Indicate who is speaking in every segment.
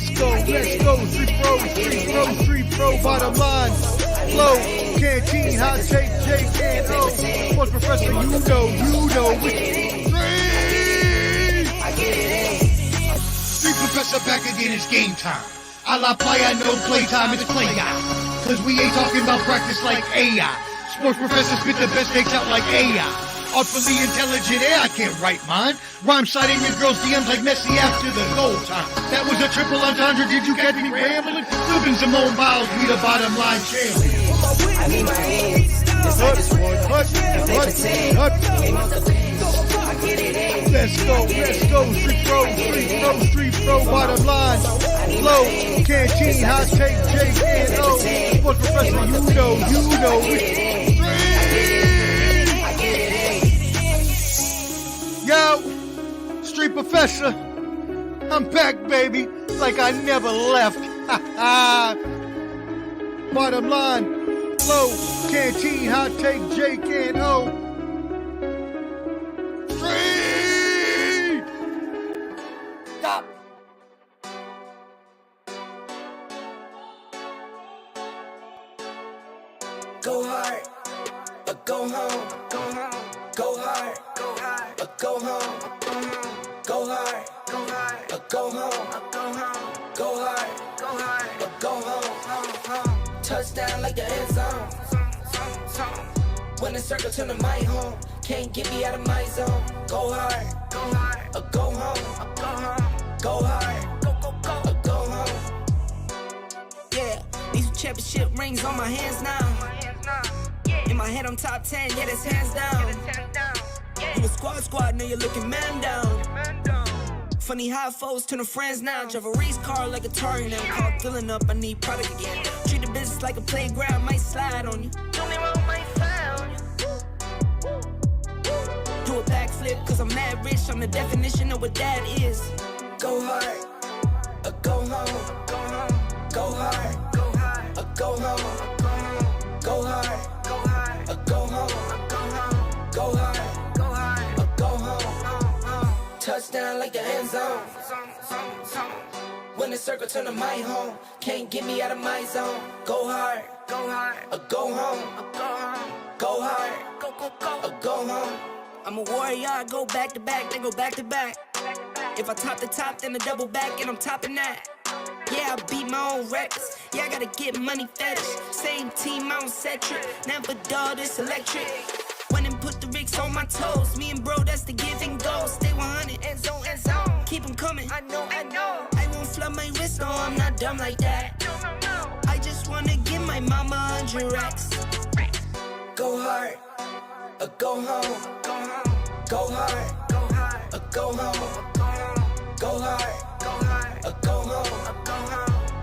Speaker 1: Let's go. Street pro, bottom line. Flow, canteen, hot take, Jake and O. Sports professor, you know.
Speaker 2: Street professor back again, it's game time. A la playa, no playtime, it's play guy. Cause we ain't talking about practice like AI. Sports professor spit the best takes out like AI. Artfully intelligent, I can't write mine. Rhyme sliding in girls' DMs like Messi after the goal time. That was a triple entendre, did you catch me rambling? Flipping Simone Biles, we the bottom line champion.
Speaker 3: I need my hands, just like this one.
Speaker 1: Let's go. Street pro, bottom line. Flow, canteen, hot take, Jake and O. Sports professor, you know. Yo, Street Professor, I'm back, baby, like I never left. Bottom line, flow, canteen, hot take, Jake and O. Street!
Speaker 3: Stop. Go hard, or go home. Go hard, or go home. Go hard, or go home. Go hard, or go home. Touchdown like the end zone. When the circle turn to my home, can't get me out of my zone. Go hard, or go home. Go hard, or go home. Yeah, these championship rings on my hands now. In my head, I'm top 10, yeah, that's hands down. You a squad, now you're looking man down. Funny how foes turn to friends now. Drive a race car like a Atari now. Call filling up, I need product again. Treat the business like a playground, might slide on you. Don't me wrong, might slide on you. Do a backflip, cause I'm mad rich. I'm the definition of what that is. Go hard, or go home. Go hard, or go home. Go hard, or go home. Go hard, or go home. Touchdown like the end zone. When the circle turn to my home, can't get me out of my zone. Go hard, or go home. Go hard, or go home. I'm a warrior, I go back to back, then go back to back. If I top the top, then a double back, and I'm topping that. Yeah, I beat my own records. Yeah, I gotta get money fetish. Same team, I don't set trip. Never dull, this electric. When and put the Ricks on my toes. Me and bro, that's the give and go. Stay 100, end zone. Keep them coming. I know. I won't flood my wrist, no, I'm not dumb like that. No. I just wanna give my mama 100 racks. Go hard, or go home. Go hard, or go home. Go hard, or go home.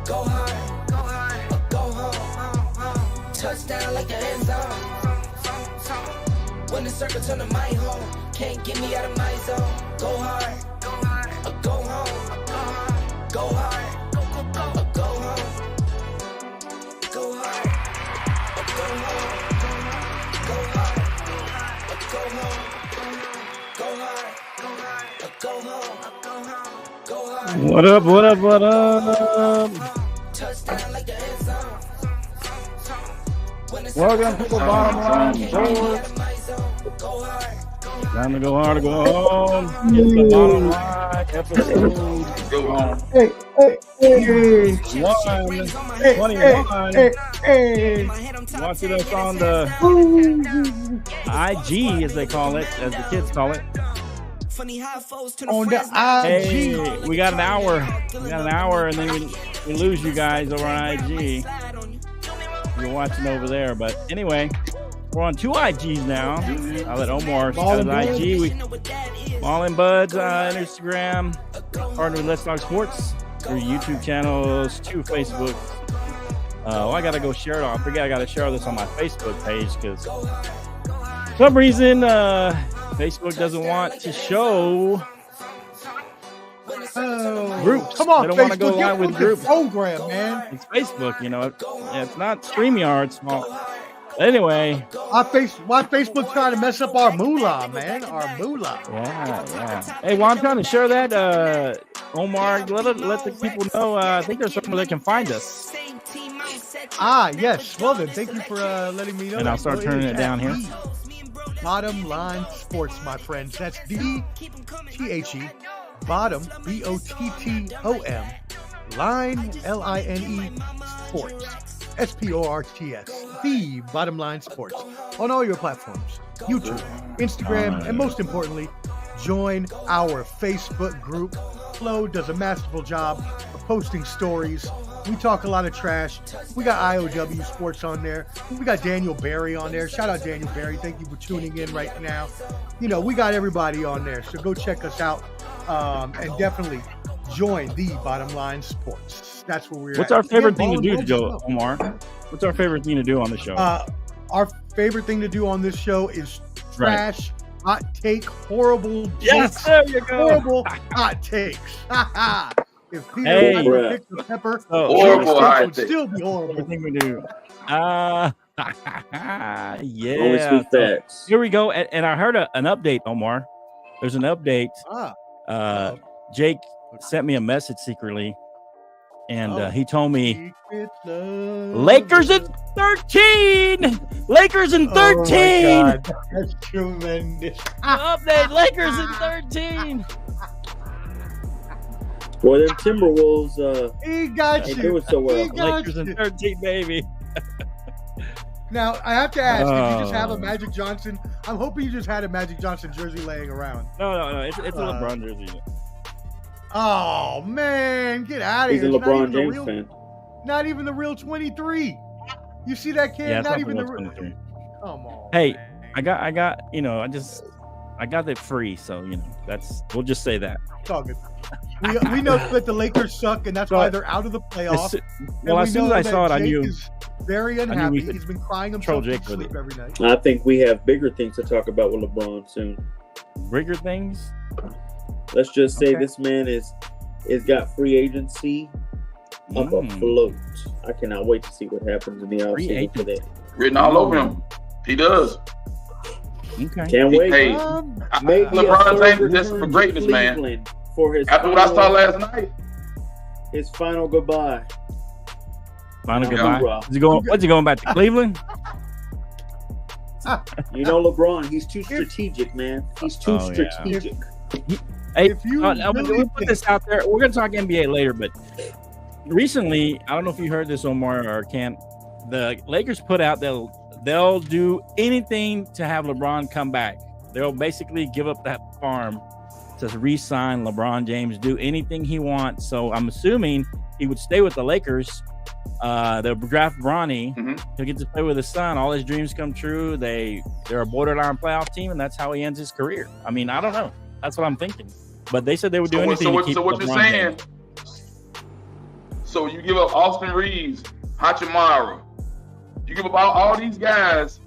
Speaker 3: Go hard, or go home. Touchdown like the end zone. When the circle turn to my home, can't get me out of my zone. Go hard, or go home. Go hard, or go home. Go hard, or go home. Go hard, or go home. Go hard, or go home. Go hard.
Speaker 4: What up?
Speaker 3: Touchdown like the end zone.
Speaker 4: Welcome to the bottom line, boys. Time to go hard to go home. It's the bottom line episode.
Speaker 1: Hey.
Speaker 4: 121. Watching us on the IG, as they call it, as the kids call it.
Speaker 1: On the IG.
Speaker 4: Hey, we got an hour. And then we lose you guys over on IG. You're watching over there. But anyway, we're on 2 IGs now. I'll let Omar start his IG. We Ballin' Buds on Instagram. Partner with Let's Talk Sports. 3 YouTube channels, 2 Facebook. I gotta go share it. I forget I gotta share this on my Facebook page because for some reason Facebook doesn't want to show groups.
Speaker 1: Come on,
Speaker 4: they don't
Speaker 1: Facebook,
Speaker 4: want to go along with groups.
Speaker 1: Program, man.
Speaker 4: It's Facebook, you know. It's not StreamYard. Anyway.
Speaker 1: Why Facebook trying to mess up our moolah, man? Our moolah.
Speaker 4: Yeah. Hey, well, I'm trying to share that, Omar. Let the people know. I think there's somewhere they can find us.
Speaker 1: Yes. Well then, thank you for letting me know.
Speaker 4: And I'll start turning it down here.
Speaker 1: Bottom Line Sports, my friends. That's DTHE. Bottom BOTTOM. Line LINE Sports. SPORTS. The Bottom Line Sports on all your platforms. YouTube, Instagram, and most importantly, join our Facebook group. Flo does a masterful job of posting stories. We talk a lot of trash. We got IOW Sports on there. We got Daniel Barry on there. Shout out Daniel Barry. Thank you for tuning in right now. You know, we got everybody on there. So go check us out and definitely join the Bottom Line Sports. That's where we're
Speaker 4: What's
Speaker 1: at.
Speaker 4: our favorite thing to do, Joe, Omar? What's our favorite thing to do on the show?
Speaker 1: Our favorite thing to do on this show is trash, hot take, horrible jokes.
Speaker 4: There you go.
Speaker 1: Horrible hot takes. If Peter
Speaker 4: Hey.
Speaker 1: picked the pepper,
Speaker 5: Horrible hot
Speaker 1: would
Speaker 5: take.
Speaker 1: still be horrible.
Speaker 4: Everything we do. Yeah.
Speaker 6: Only speak facts.
Speaker 4: Here we go. And I heard an update, Omar. There's an update. Jake sent me a message secretly, and he told me Lakers in 13. Lakers in 13.
Speaker 1: Oh my God, that's tremendous.
Speaker 4: Update. Lakers in 13.
Speaker 6: Boy, them Timberwolves
Speaker 1: He got
Speaker 6: ain't
Speaker 1: you.
Speaker 6: doing so well.
Speaker 1: He got
Speaker 4: Lakers in
Speaker 1: you.
Speaker 4: 13, baby.
Speaker 1: Now, I have to ask, if you just have a Magic Johnson, I'm hoping you just had a Magic Johnson jersey laying around.
Speaker 4: No. It's a LeBron jersey.
Speaker 1: Oh, man. Get out of
Speaker 6: He's
Speaker 1: here.
Speaker 6: a
Speaker 1: It's not
Speaker 6: LeBron
Speaker 1: even the
Speaker 6: James
Speaker 1: real-
Speaker 6: fan.
Speaker 1: Not even the real 23. You see that kid?
Speaker 4: Yeah, it's
Speaker 1: not
Speaker 4: not
Speaker 1: even
Speaker 4: the
Speaker 1: the
Speaker 4: real
Speaker 1: real.
Speaker 4: 23.
Speaker 1: Come on.
Speaker 4: Hey,
Speaker 1: man.
Speaker 4: I got, I got it free, so we'll just say that.
Speaker 1: It's all good. We know that the Lakers suck, and that's why they're out of the playoffs.
Speaker 4: Well, as soon as I saw it, I knew.
Speaker 1: He's very
Speaker 4: we
Speaker 1: unhappy.
Speaker 4: could
Speaker 1: He's been crying
Speaker 4: control
Speaker 1: himself to
Speaker 4: Jake with
Speaker 1: sleep
Speaker 4: it.
Speaker 1: every night.
Speaker 6: I think we have bigger things to talk about with LeBron soon.
Speaker 4: Bigger things.
Speaker 6: Let's just say
Speaker 1: Okay.
Speaker 6: this man is got free agency up afloat. I cannot wait to see what happens in the offseason for that.
Speaker 5: Written all over him. He does.
Speaker 4: Okay.
Speaker 6: Can't wait.
Speaker 5: Hey,
Speaker 6: Maybe
Speaker 5: LeBron
Speaker 6: a
Speaker 5: James
Speaker 6: third
Speaker 5: is destined for
Speaker 6: return to
Speaker 5: greatness, man.
Speaker 6: Cleveland for his
Speaker 5: After what I saw last night,
Speaker 6: his final goodbye.
Speaker 4: Final
Speaker 6: Yeah.
Speaker 4: goodbye. What's he going back to Cleveland?
Speaker 6: You know LeBron, he's too strategic, man. He's too
Speaker 4: Oh, yeah.
Speaker 6: strategic.
Speaker 4: Hey,
Speaker 1: If you
Speaker 4: we'll put this out there. We're going to talk NBA later, but recently, I don't know if you heard this, Omar or Cam, the Lakers put out they'll do anything to have LeBron come back. They'll basically give up that farm to re-sign LeBron James, do anything he wants. So I'm assuming he would stay with the Lakers. They'll draft Bronny. He'll get to play with his son. All his dreams come true. They're a borderline playoff team, and that's how he ends his career. I mean, I don't know. That's what I'm thinking. But they said they would do anything to keep
Speaker 5: what
Speaker 4: LeBron
Speaker 5: you're saying?
Speaker 4: James.
Speaker 5: So you give up Austin Reeves, Hachimura. You give up all these guys.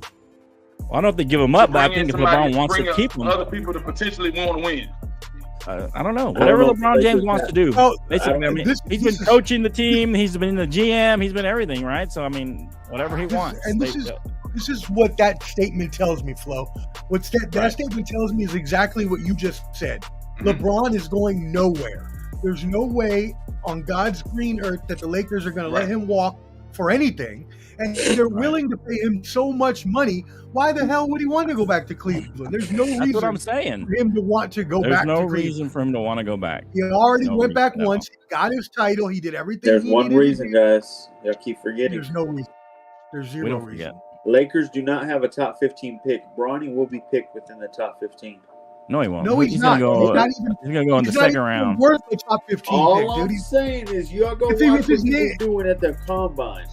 Speaker 4: Well, I don't know if they give him up, but I think if LeBron wants to
Speaker 5: bring
Speaker 4: keep him,
Speaker 5: other people to potentially want to win.
Speaker 4: I don't know. Whatever LeBron James wants to do.
Speaker 1: Well,
Speaker 4: Basically, I mean, he's been coaching the team. He's been the GM. He's been everything, right? So, I mean, whatever he wants.
Speaker 1: And this is what that statement tells me, Flo. What that statement tells me is exactly what you just said. LeBron is going nowhere. There's no way on God's green earth that the Lakers are going to let him walk for anything. And they're willing to pay him so much money. Why the hell would he want to go back to Cleveland? There's no reason
Speaker 4: That's what I'm saying.
Speaker 1: for him to want to go
Speaker 4: There's
Speaker 1: back to
Speaker 4: no
Speaker 1: Cleveland.
Speaker 4: reason for him to want to go back.
Speaker 1: He already went back
Speaker 4: reason,
Speaker 1: once. He got his title. He did everything.
Speaker 6: There's
Speaker 1: he
Speaker 6: one
Speaker 1: needed to
Speaker 6: reason,
Speaker 1: do.
Speaker 6: guys. Y'all keep forgetting.
Speaker 1: There's no reason. There's
Speaker 4: We
Speaker 1: zero
Speaker 4: don't
Speaker 1: reason.
Speaker 4: forget.
Speaker 6: Lakers do not have a top 15 pick. Bronny will be picked within the top 15.
Speaker 4: No, he won't.
Speaker 1: No, he's
Speaker 4: gonna
Speaker 1: not.
Speaker 4: go.
Speaker 1: He's not even.
Speaker 4: He's gonna go in the
Speaker 1: He's not
Speaker 4: second
Speaker 1: even
Speaker 4: round.
Speaker 1: worth the top 15
Speaker 6: All
Speaker 1: pick,
Speaker 6: I'm
Speaker 1: dude. He's,
Speaker 6: saying is y'all go
Speaker 1: If he
Speaker 6: watch
Speaker 1: was
Speaker 6: what
Speaker 1: his
Speaker 6: he was
Speaker 1: name-
Speaker 6: doing at the combine.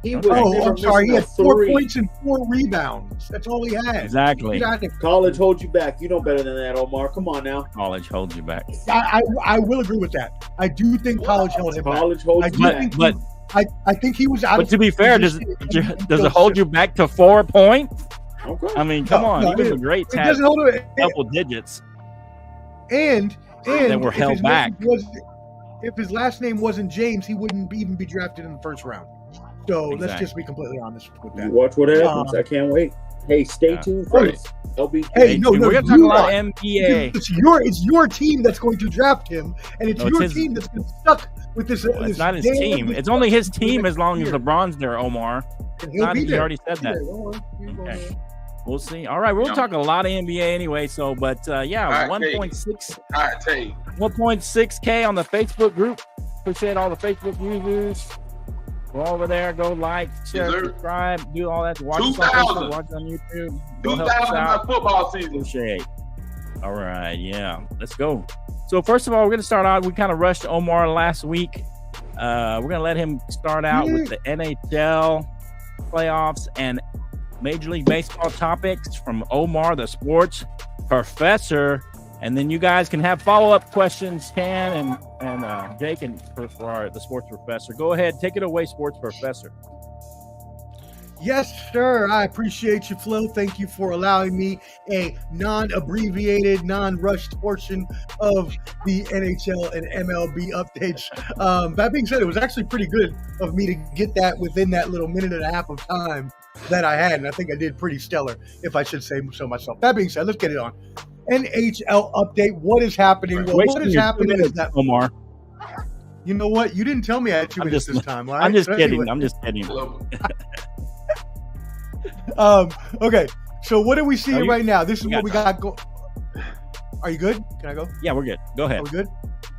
Speaker 6: He was
Speaker 4: Okay.
Speaker 6: never
Speaker 1: I'm sorry. He
Speaker 6: missing
Speaker 1: had 4
Speaker 6: a three.
Speaker 1: points and 4 rebounds. That's all he had.
Speaker 4: Exactly.
Speaker 6: College holds you back. You know better than that, Omar. Come on now.
Speaker 4: College holds you back.
Speaker 1: I will agree with that. I do think college held him back.
Speaker 6: College holds
Speaker 1: I
Speaker 6: you
Speaker 1: do
Speaker 6: back.
Speaker 1: think
Speaker 4: But
Speaker 1: I think he was out.
Speaker 4: but
Speaker 1: of
Speaker 4: to be fair, does
Speaker 1: position.
Speaker 4: it hold you back to 4 points?
Speaker 6: Okay.
Speaker 4: I mean, come on.
Speaker 1: No,
Speaker 4: He was
Speaker 1: it-
Speaker 4: a great
Speaker 1: It doesn't
Speaker 4: tap,
Speaker 1: hold it.
Speaker 4: double digits.
Speaker 1: And
Speaker 4: That were
Speaker 1: if
Speaker 4: held
Speaker 1: his
Speaker 4: back.
Speaker 1: if his last name wasn't James, he wouldn't even be drafted in the first round. So let's just be completely honest with that.
Speaker 6: You watch what happens. I can't wait. Hey, stay tuned for this.
Speaker 1: Hey, no,
Speaker 4: we're gonna talk a lot of NBA.
Speaker 1: It's your team that's going to draft him, and it's your team that's going to be stuck with this.
Speaker 4: Well, it's not his team. It's only his team as long as LeBron's there, Omar. He already said that. Okay. We'll see. All right, we'll talk a lot of NBA anyway. So, but 1.6K on the Facebook group. Appreciate all the Facebook users. Go over there, go like, share, subscribe, do all that. Watch us on Facebook, watch on YouTube. Go help us out.
Speaker 5: Football season.
Speaker 4: Appreciate. All right, yeah, let's go. So first of all, we're gonna start out. We kind of rushed Omar last week. We're gonna let him start out with the NHL playoffs and Major League Baseball topics from Omar, the sports professor. And then you guys can have follow-up questions, Ken and Jake, and for the sports professor. Go ahead, take it away, sports professor.
Speaker 1: Yes, sir. I appreciate you, Flo. Thank you for allowing me a non-abbreviated, non-rushed portion of the NHL and MLB updates. That being said, it was actually pretty good of me to get that within that little minute and a half of time that I had, and I think I did pretty stellar, if I should say so myself. That being said, let's get it on. NHL update. What is happening? Well, what is happening is that
Speaker 4: Omar.
Speaker 1: You know what? You didn't tell me I had 2 minutes this time. Right?
Speaker 4: I'm just kidding. I'm just kidding.
Speaker 1: Okay. So what are we seeing right now? This is what we got. Are you good? Can I go?
Speaker 4: Yeah, we're good. Go ahead.
Speaker 1: Are we good?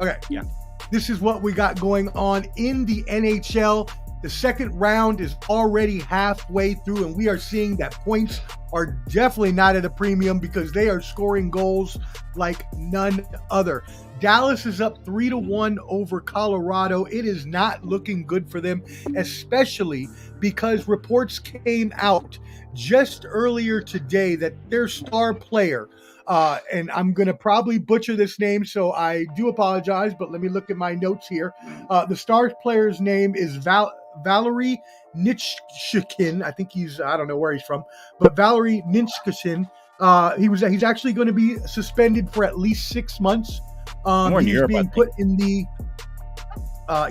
Speaker 1: Okay.
Speaker 4: Yeah.
Speaker 1: This is what we got going on in the NHL. The second round is already halfway through, and we are seeing that points are definitely not at a premium because they are scoring goals like none other. Dallas is up 3-1 over Colorado. It is not looking good for them, especially because reports came out just earlier today that their star player, and I'm going to probably butcher this name, so I do apologize, but let me look at my notes here. The star player's name is Valery Nitschkin. I think I don't know where he's from, but Valery Nitschkin. He's actually going to be suspended for at least 6 months. He's being put in the.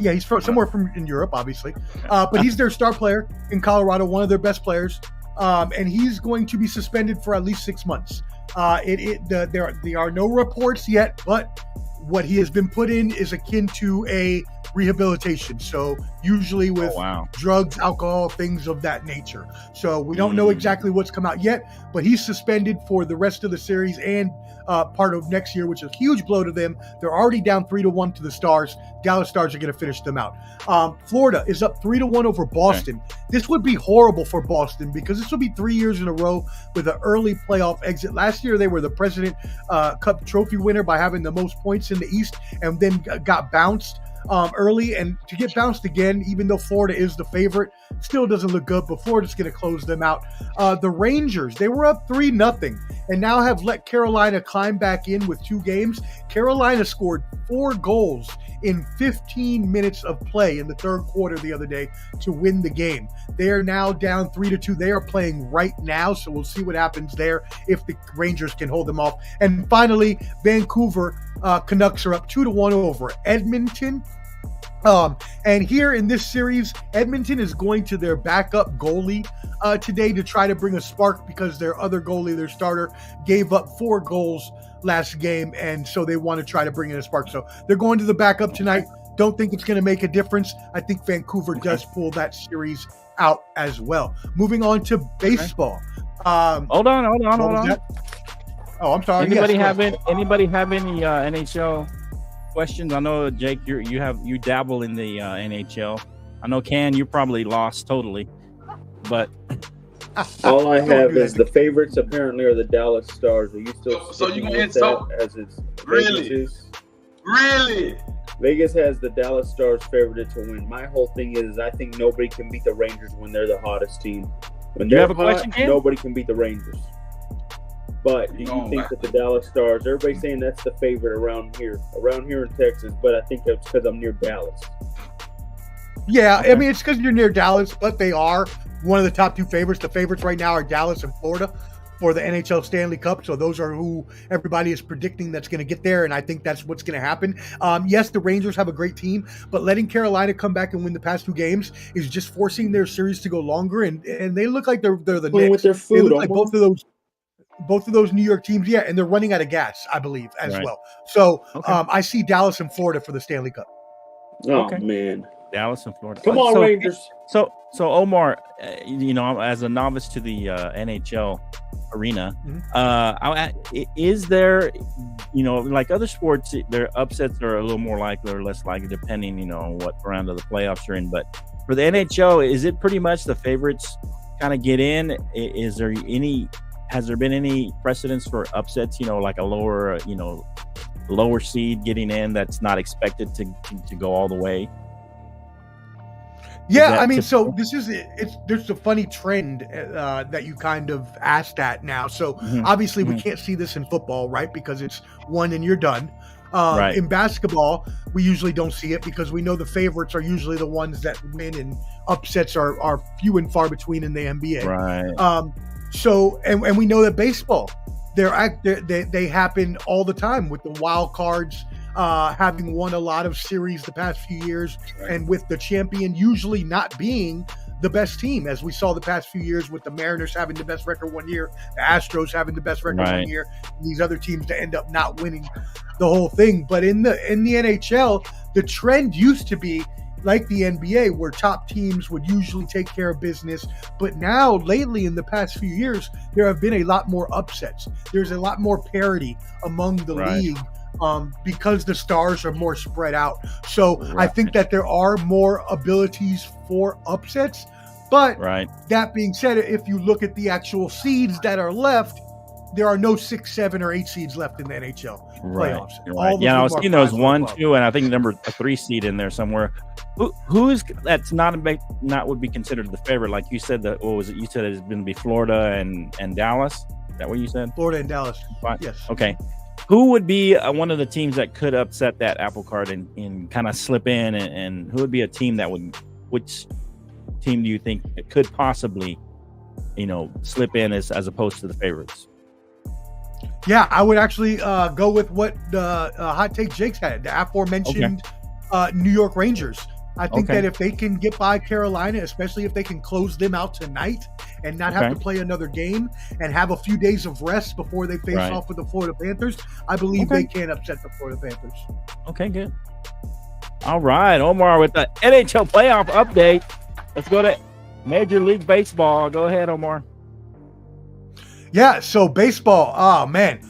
Speaker 1: He's from somewhere in Europe, obviously. But he's their star player in Colorado, one of their best players, and he's going to be suspended for at least 6 months. There are no reports yet, but what he has been put in is akin to a rehabilitation. So usually with drugs, alcohol, things of that nature. So we don't know exactly what's come out yet, but he's suspended for the rest of the series and part of next year, which is a huge blow to them. They're already down 3-1 to the Stars. Dallas Stars are going to finish them out. Florida is up 3-1 over Boston. Okay. This would be horrible for Boston because this will be 3 years in a row with an early playoff exit. Last year, they were the President Cup trophy winner by having the most points in the East and then got bounced early, and to get bounced again, even though Florida is the favorite, still doesn't look good, but Florida's going to close them out. The Rangers, they were up 3-0 and now have let Carolina climb back in with 2 games. Carolina scored 4 goals in 15 minutes of play in the third quarter the other day to win the game. They are now down 3-2. They are playing right now, so we'll see what happens there if the Rangers can hold them off. And finally, Vancouver Canucks are up 2-1 over Edmonton. And here in this series, Edmonton is going to their backup goalie today to try to bring a spark because their other goalie, their starter, gave up 4 goals last game, and so they want to try to bring in a spark. So they're going to the backup tonight. Don't think it's going to make a difference. I think Vancouver does pull that series out as well. Moving on to baseball.
Speaker 4: Hold on.
Speaker 1: Oh, I'm sorry.
Speaker 4: Anybody have any NHL questions? I know, Jake, you dabble in the NHL. I know, Ken, you probably lost totally, but
Speaker 6: all I have is the favorites. Apparently, are the Dallas Stars. Are you still
Speaker 5: so you can insult
Speaker 6: as it's
Speaker 5: really?
Speaker 6: Vegas has the Dallas Stars favored to win. My whole thing is I think nobody can beat the Rangers when they're the hottest team. When they're hot, nobody can beat the Rangers. But do you think that the Dallas Stars, everybody's saying that's the favorite around here in Texas, but I think that's because I'm near Dallas.
Speaker 1: Yeah, I mean, it's because you're near Dallas, but they are one of the top 2 favorites. The favorites right now are Dallas and Florida. for the NHL Stanley Cup. So those are who everybody is predicting that's going to get there, and I think that's what's going to happen. Yes, the Rangers have a great team, but letting Carolina come back and win the past 2 games is just forcing their series to go longer, and they look like they're the Knicks.
Speaker 6: With their food,
Speaker 1: they look like both of those New York teams, and they're running out of gas, I believe, as well. So I see Dallas and Florida for the Stanley Cup.
Speaker 6: Oh, man.
Speaker 4: Dallas and Florida.
Speaker 6: Come on, Rangers.
Speaker 4: So Omar, as a novice to the NHL arena, is there, like other sports, their upsets are a little more likely or less likely depending, on what round of the playoffs you're in. But for the NHL, is it pretty much the favorites kind of get in? Has there been any precedence for upsets, like a lower seed getting in that's not expected to go all the way?
Speaker 1: Yeah, I mean, so there's a funny trend that you kind of asked at now. So obviously we can't see this in football, right? Because it's one and you're done. In basketball, we usually don't see it because we know the favorites are usually the ones that win, and upsets are few and far between in the NBA.
Speaker 4: Right.
Speaker 1: So we know that baseball, they happen all the time with the wild cards. Having won a lot of series the past few years, and with the champion usually not being the best team, as we saw the past few years with the Mariners having the best record one year, the Astros having the best record one year, and these other teams to end up not winning the whole thing. But in the NHL, the trend used to be like the NBA, where top teams would usually take care of business. But now, lately, in the past few years, there have been a lot more upsets. There's a lot more parity among the league. Because the stars are more spread out. So I think that there are more abilities for upsets. But that being said, if you look at the actual seeds that are left, there are no 6, 7, or 8 seeds left in the NHL playoffs.
Speaker 4: I was seeing those 1, 2, and I think number 3 seed in there somewhere. Who's that's not would be considered the favorite? Like you said, what was it? You said it's going to be Florida and Dallas. Is that what you said?
Speaker 1: Florida and Dallas. Yes.
Speaker 4: Okay. Who would be one of the teams that could upset that apple cart and kind of slip in? And who would be a team that would? Which team do you think could possibly, slip in as opposed to the favorites?
Speaker 1: Yeah, I would actually go with what the hot take Jake's had, the aforementioned New York Rangers. I think that if they can get by Carolina, especially if they can close them out tonight and not have to play another game and have a few days of rest before they face off with the Florida Panthers, I believe they can upset the Florida Panthers.
Speaker 4: Okay, good. All right, Omar with the NHL playoff update. Let's go to Major League Baseball. Go ahead, Omar.
Speaker 1: Yeah, so baseball, oh man.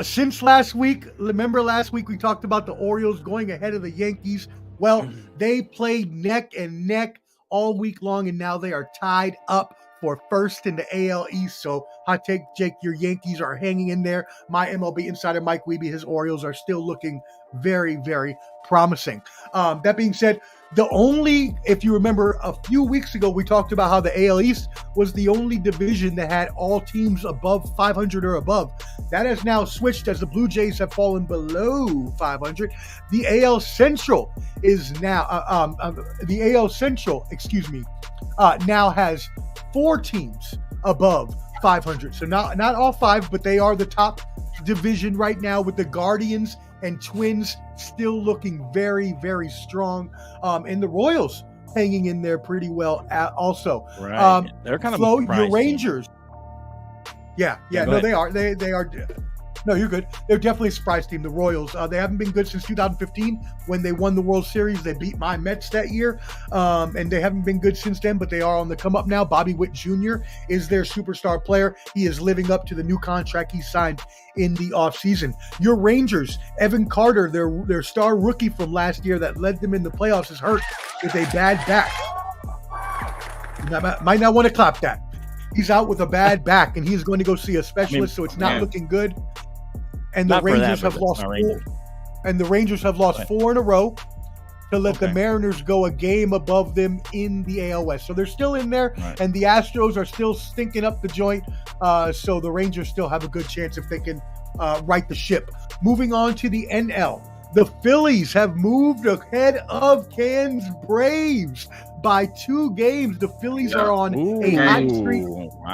Speaker 1: Since last week, remember last week we talked about the Orioles going ahead of the Yankees. Well, they played neck and neck all week long, and now they are tied up for first in the AL East. So, hot take, Jake, your Yankees are hanging in there. My MLB insider, Mike Wiebe, his Orioles are still looking very, very promising. That being said, if you remember a few weeks ago, we talked about how the AL East was the only division that had all teams above 500 or above. That has now switched as the Blue Jays have fallen below 500. The AL Central is now, now has 4 teams above 500. So not all 5, but they are the top division right now, with the Guardians and Twins still looking very, very strong. And the Royals hanging in there pretty well also.
Speaker 4: Right. They're kind of
Speaker 1: your Rangers. Yeah, no, they are. They are. No, you're good. They're definitely a surprise team, the Royals. They haven't been good since 2015 when they won the World Series. They beat my Mets that year, and they haven't been good since then, but they are on the come up now. Bobby Witt Jr. is their superstar player. He is living up to the new contract he signed in the offseason. Your Rangers, Evan Carter, their star rookie from last year that led them in the playoffs, is hurt with a bad back. You might not want to clap that. He's out with a bad back, and he's going to go see a specialist, so it's not looking good. And the Rangers have lost 4. And the Rangers have lost 4 in a row to let the Mariners go a game above them in the AL West. So they're still in there, and the Astros are still stinking up the joint. So the Rangers still have a good chance if they can right the ship. Moving on to the NL. The Phillies have moved ahead of Can's Braves by 2 games. The Phillies are on a hot streak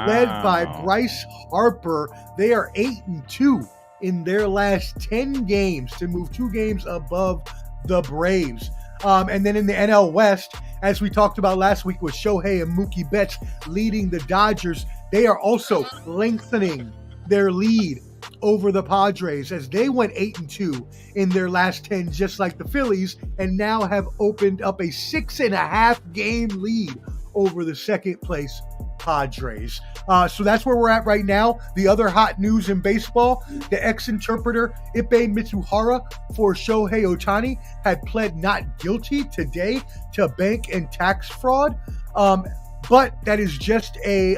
Speaker 1: led by Bryce Harper. They are 8-2 in their last 10 games to move 2 games above the Braves. And then in the NL West, as we talked about last week with Shohei and Mookie Betts leading the Dodgers, they are also lengthening their lead over the Padres as they went 8-2 in their last 10, just like the Phillies, and now have opened up a 6.5 game lead over the second place Padres. So that's where we're at right now. The other hot news in baseball, the ex-interpreter Ippei Mitsuhara for Shohei Ohtani had pled not guilty today to bank and tax fraud. But that is just a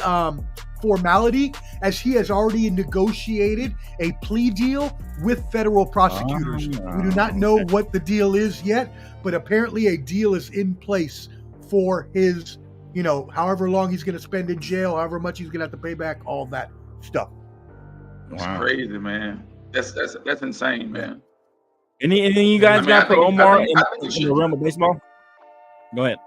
Speaker 1: formality, as he has already negotiated a plea deal with federal prosecutors. We do not know what the deal is yet, but apparently a deal is in place for his, however long he's going to spend in jail, however much he's going to have to pay back, all that stuff.
Speaker 5: That's crazy, man. That's insane, man.
Speaker 4: Anything you guys got for Omar in the realm of baseball? Go ahead.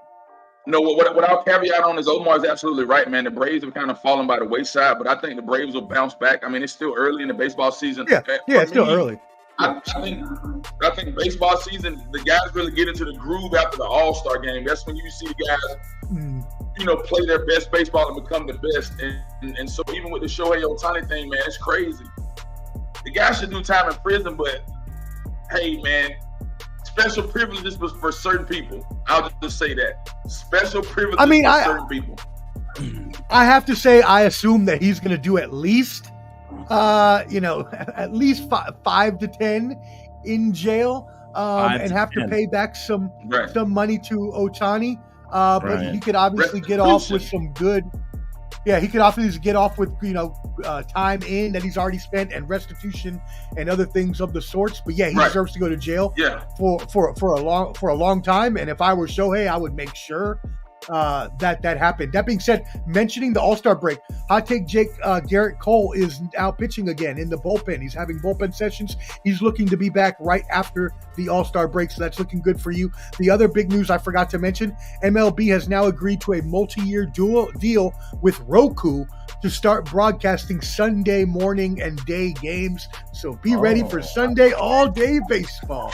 Speaker 5: No, what I'll caveat on is Omar is absolutely right, man. The Braves have kind of fallen by the wayside, but I think the Braves will bounce back. I mean, it's still early in the baseball season.
Speaker 1: Yeah, it's still early.
Speaker 5: I think baseball season, the guys really get into the groove after the All-Star game. That's when you see the guys, play their best baseball and become the best. And so even with the Shohei Ohtani thing, man, it's crazy. The guy should do time in prison, but hey, man, special privileges for certain people. I'll just say that. Special privileges for certain people.
Speaker 1: I have to say, I assume that he's going to do at least, at least 5 to 10 in jail, and have to pay back some money to Ohtani. But he could obviously get off with some good. Yeah, he could obviously get off with time in that he's already spent and restitution and other things of the sorts. But yeah, he deserves to go to jail for a long time. And if I were Shohei, I would make sure that happened. That being said, mentioning the All-Star break, hot take Garrett Cole is now pitching again in the bullpen. He's having bullpen sessions. He's looking to be back right after the All-Star break, so that's looking good for you. The other big news I forgot to mention, MLB has now agreed to a multi-year deal with Roku to start broadcasting Sunday morning and day games. So be ready for Sunday all-day baseball.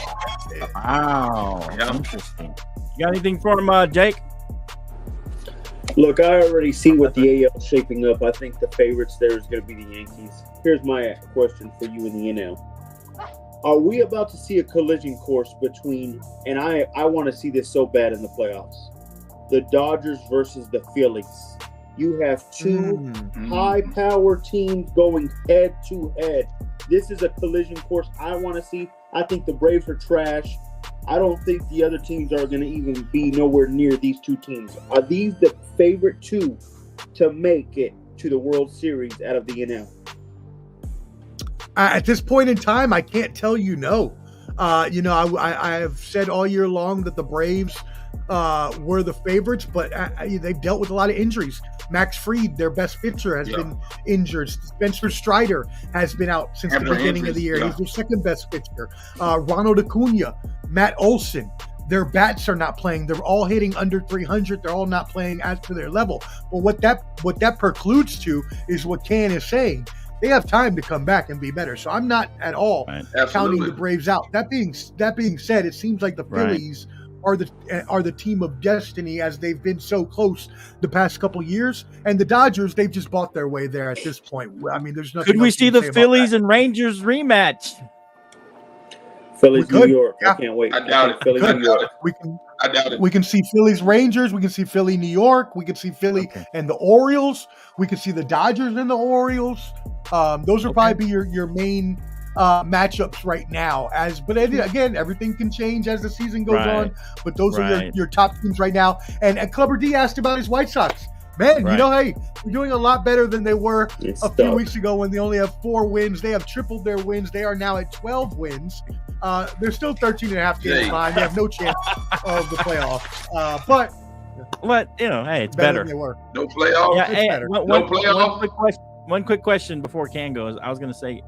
Speaker 4: Wow. Interesting. You got anything for him, Jake?
Speaker 6: Look, I already see what the AL is shaping up. I think the favorites there is going to be the Yankees. Here's my question for you in the NL. Are we about to see a collision course between, and I want to see this so bad in the playoffs, the Dodgers versus the Phillies? You have two high-power teams going head-to-head. This is a collision course I want to see. I think the Braves are trash. I don't think the other teams are going to even be nowhere near these two teams. Are these the favorite two to make it to the World Series out of the NL?
Speaker 1: At this point in time, I can't tell you no. I have said all year long that the Braves were the favorites, but they've dealt with a lot of injuries. Max Fried, their best pitcher, has been injured. Spencer Strider has been out since the beginning of the year. He's their second best pitcher. Ronald Acuna, Matt Olson, their bats are not playing. They're all hitting under 300. They're all not playing as to their level. But what that precludes to is what Can is saying. They have time to come back and be better. So I'm not at all counting the Braves out. That being said, it seems like the Phillies are the team of destiny, as they've been so close the past couple years. And the Dodgers, they've just bought their way there at this point. I mean, there's nothing.
Speaker 4: Could we see the Phillies and Rangers rematch?
Speaker 6: Phillies, New York. I can't wait.
Speaker 5: I doubt it.
Speaker 6: Phillies, New York.
Speaker 5: I doubt it.
Speaker 1: We can see Phillies, Rangers. We can see Philly, New York. We can see Philly and the Orioles. We can see the Dodgers and the Orioles. Those will probably be your main matchups right now. But again, everything can change as the season goes on. But those are your top teams right now. And Clubber D asked about his White Sox. Man, hey, they're doing a lot better than they were a few weeks ago when they only have 4 wins. They have tripled their wins. They are now at 12 wins. They're still 13.5 games behind. They have no chance of the playoffs. But
Speaker 4: hey, it's better.
Speaker 1: Than they were.
Speaker 5: No playoffs.
Speaker 4: Yeah, hey,
Speaker 5: no playoffs.
Speaker 4: One quick question before Can goes. I was going to say,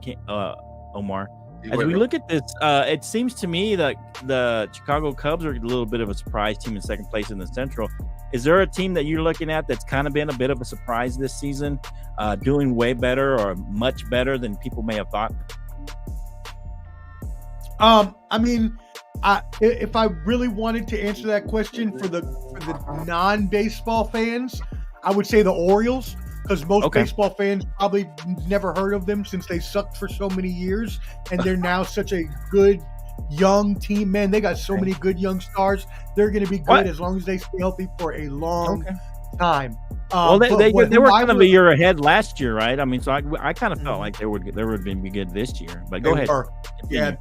Speaker 4: Omar, As we look at this, it seems to me that the Chicago Cubs are a little bit of a surprise team in second place in the Central. Is there a team that you're looking at that's kind of been a bit of a surprise this season, doing way better or much better than people may have thought?
Speaker 1: I mean, if I really wanted to answer that question for the non-baseball fans, I would say the Orioles, because most baseball fans probably never heard of them since they sucked for so many years, and they're now such a good young team. Man, they got so many good young stars. They're going to be good as long as they stay healthy for a long time.
Speaker 4: Well, they were kind of a year ahead last year, right? I mean, so I kind of felt like they would be good this year. But go ahead.
Speaker 1: Yeah.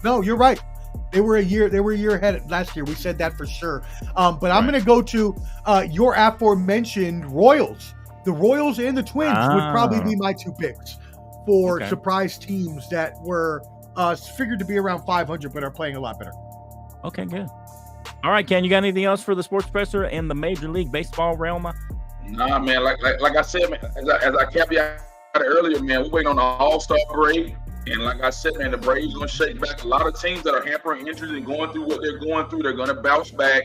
Speaker 1: No, you're right. They were a year ahead last year. We said that for sure. But I'm going to go to your aforementioned Royals. The Royals and the Twins would probably be my two picks for surprise teams that were figured to be around 500 but are playing a lot better.
Speaker 4: Okay, good. All right, Ken, you got anything else for the Sports Presser and the Major League Baseball realm?
Speaker 5: Nah, man. Like I said, man, as I caveated earlier, man, we're waiting on the All-Star break. And like I said, man, the Braves going to shake back. A lot of teams that are hampering injuries and going through what they're going through, they're going to bounce back,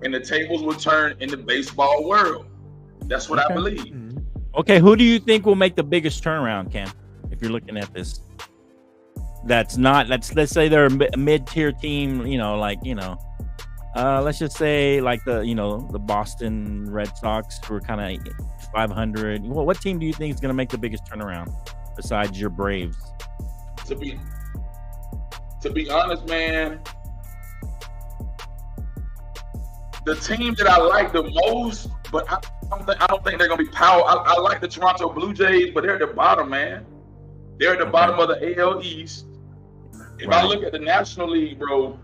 Speaker 5: and the tables will turn in the baseball world. That's what I believe.
Speaker 4: Okay, who do you think will make the biggest turnaround, Ken, if you're looking at this? That's not, let's say they're a mid-tier team, let's just say like the Boston Red Sox, who are kind of 500. Well, what team do you think is going to make the biggest turnaround besides your Braves?
Speaker 5: To be honest, man, the team that I like the most, but I don't think they're gonna be power. I like the Toronto Blue Jays, but they're at the bottom, man. They're at the bottom of the AL East. If I look at the National League, bro,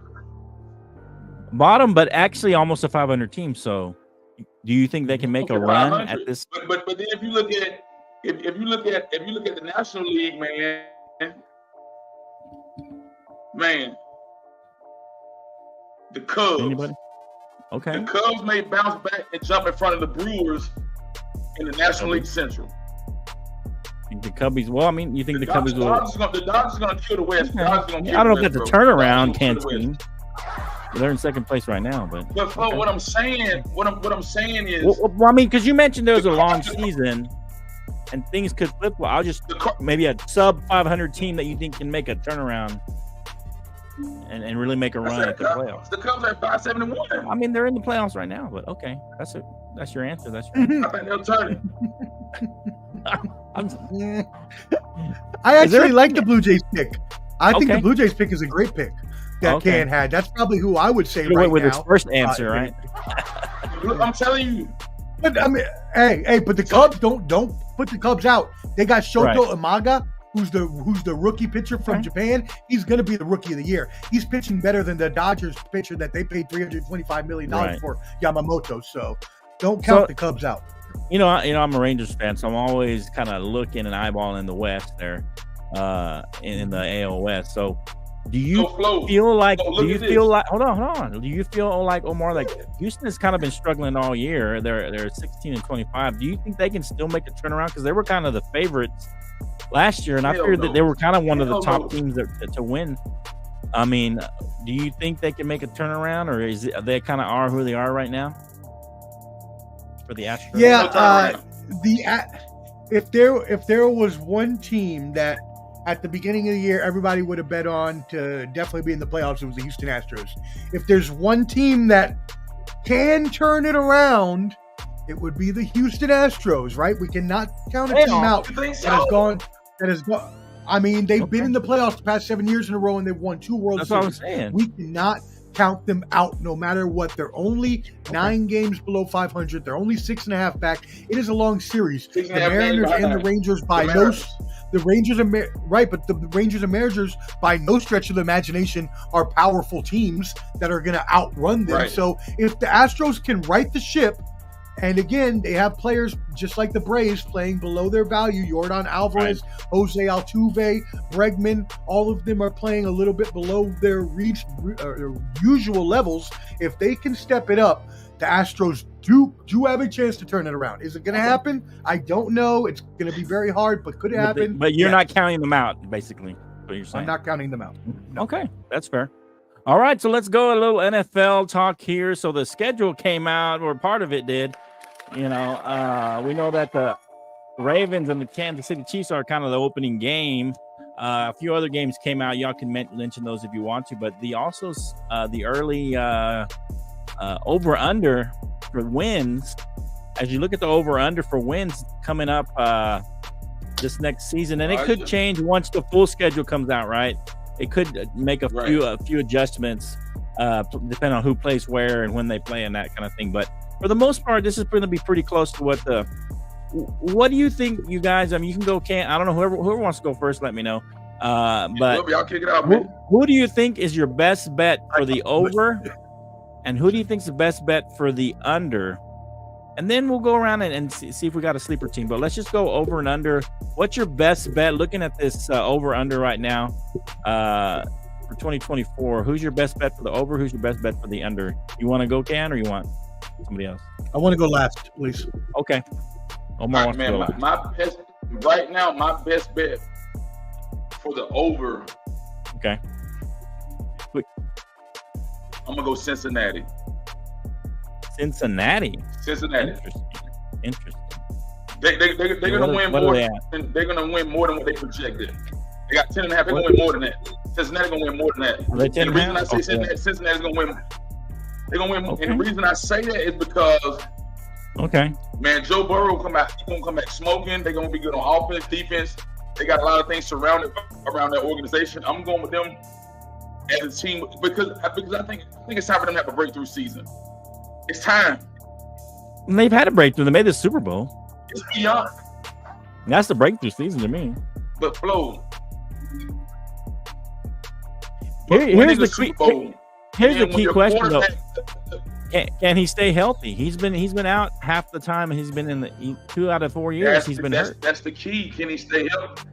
Speaker 4: bottom, but actually almost a 500 team. So, do you think they can make a run at this?
Speaker 5: But then if you look at the National League, man, the Cubs.
Speaker 4: Anybody? Okay.
Speaker 5: The Cubs may bounce back and jump in front of the Brewers in the National League Central.
Speaker 4: The Cubbies. Well, I mean, you think the Cubbies will?
Speaker 5: The Dodgers are going to kill the West.
Speaker 4: Okay. I don't know if that's a turnaround, Ken team. They're in second place right now, but
Speaker 5: what I'm saying is,
Speaker 4: well, I mean, because you mentioned there was a long season and things could flip. Well, I'll just maybe a sub 500 team that you think can make a turnaround and really make a run at the playoffs.
Speaker 5: The Cubs are 571.
Speaker 4: I mean, they're in the playoffs right now, but okay, that's your answer. That's your answer.
Speaker 5: I think they'll turn it.
Speaker 1: I actually like the Blue Jays pick. I think the Blue Jays pick is a great pick that Ken had. That's probably who I would say right
Speaker 4: with
Speaker 1: now.
Speaker 4: His first answer, right?
Speaker 5: I'm telling you.
Speaker 1: But I mean, hey, but the Cubs don't put the Cubs out. They got Shoto Imaga, who's the rookie pitcher from Japan. He's going to be the rookie of the year. He's pitching better than the Dodgers pitcher that they paid $325 million for, Yamamoto. So don't count the Cubs out.
Speaker 4: I'm a Rangers fan, so I'm always kind of looking and eyeballing the West there, in the AL West. So do you feel like? Do you feel like? Hold on. Do you feel like, Omar, like Houston has kind of been struggling all year? They're 16-25. Do you think they can still make a turnaround? Because they were kind of the favorites last year, and I figured that they were kind of one of the top teams to win. I mean, do you think they can make a turnaround, or they kind of are who they are right now for the Astros?
Speaker 1: Yeah, if there was one team that at the beginning of the year everybody would have bet on to definitely be in the playoffs, it was the Houston Astros. If there's one team that can turn it around, it would be the Houston Astros, right? We cannot count a team out that has gone. I mean, they've been in the playoffs the past 7 years in a row, and they've won 2 World Series.
Speaker 4: That's what I'm saying.
Speaker 1: We cannot count them out no matter what. They're only 9 games below 500. They're only 6.5 back. It is a long series. The Mariners and the Rangers but the Rangers and Mariners by no stretch of the imagination are powerful teams that are going to outrun them. Right. So if the Astros can right the ship, and again, they have players just like the Braves playing below their value. Yordan Alvarez, Jose Altuve, Bregman, all of them are playing a little bit below their usual levels. If they can step it up, the Astros do have a chance to turn it around. Is it going to happen? I don't know. It's going to be very hard, but could it happen?
Speaker 4: But you're not counting them out, basically. what you're saying.
Speaker 1: I'm not counting them out. No.
Speaker 4: Okay, that's fair. All right, so let's go a little NFL talk here. So the schedule came out, or part of it did. We know that the Ravens and the Kansas City Chiefs are kind of the opening game. A few other games came out. Y'all can mention those if you want to, but the early over-under for wins, as you look at the over-under for wins coming up this next season, and it could change once the full schedule comes out, right? It could make a few adjustments depending on who plays where and when they play and that kind of thing. But for the most part, this is going to be pretty close to what do you think, you guys? I mean, you can go. I don't know, whoever wants to go first, let me know. But
Speaker 5: y'all kick it out, man.
Speaker 4: Who do you think is your best bet for the over, and who do you think is the best bet for the under? And then we'll go around and see if we got a sleeper team. But let's just go over and under. What's your best bet? Looking at this over under right now for 2024, who's your best bet for the over? Who's your best bet for the under? You want to go, Can, or you want somebody else?
Speaker 1: I want to go last, please.
Speaker 4: Okay. Omar wants to go last.
Speaker 5: My best bet for the over.
Speaker 4: Okay.
Speaker 5: I'm gonna go Cincinnati.
Speaker 4: Cincinnati.
Speaker 5: Interesting. They're gonna win more. They're gonna win more than what they projected. They got 10.5. They're gonna win more than that. Cincinnati gonna win more than that. And the reason I say Cincinnati's gonna win, they're gonna win. Okay. And the reason I say that is because, man, Joe Burrow he's gonna come back smoking. They're gonna be good on offense, defense. They got a lot of things surrounded around that organization. I'm going with them as a team because I think it's time for them to have a breakthrough season. It's time.
Speaker 4: And they've had a breakthrough. They made the Super Bowl.
Speaker 5: It's beyond.
Speaker 4: That's the breakthrough season to me.
Speaker 5: But Flo,
Speaker 4: here's the key question though. Can he stay healthy? He's been out half the time, and he's been in 2 out of 4 years. He's been hurt.
Speaker 5: That's the key. Can he stay healthy?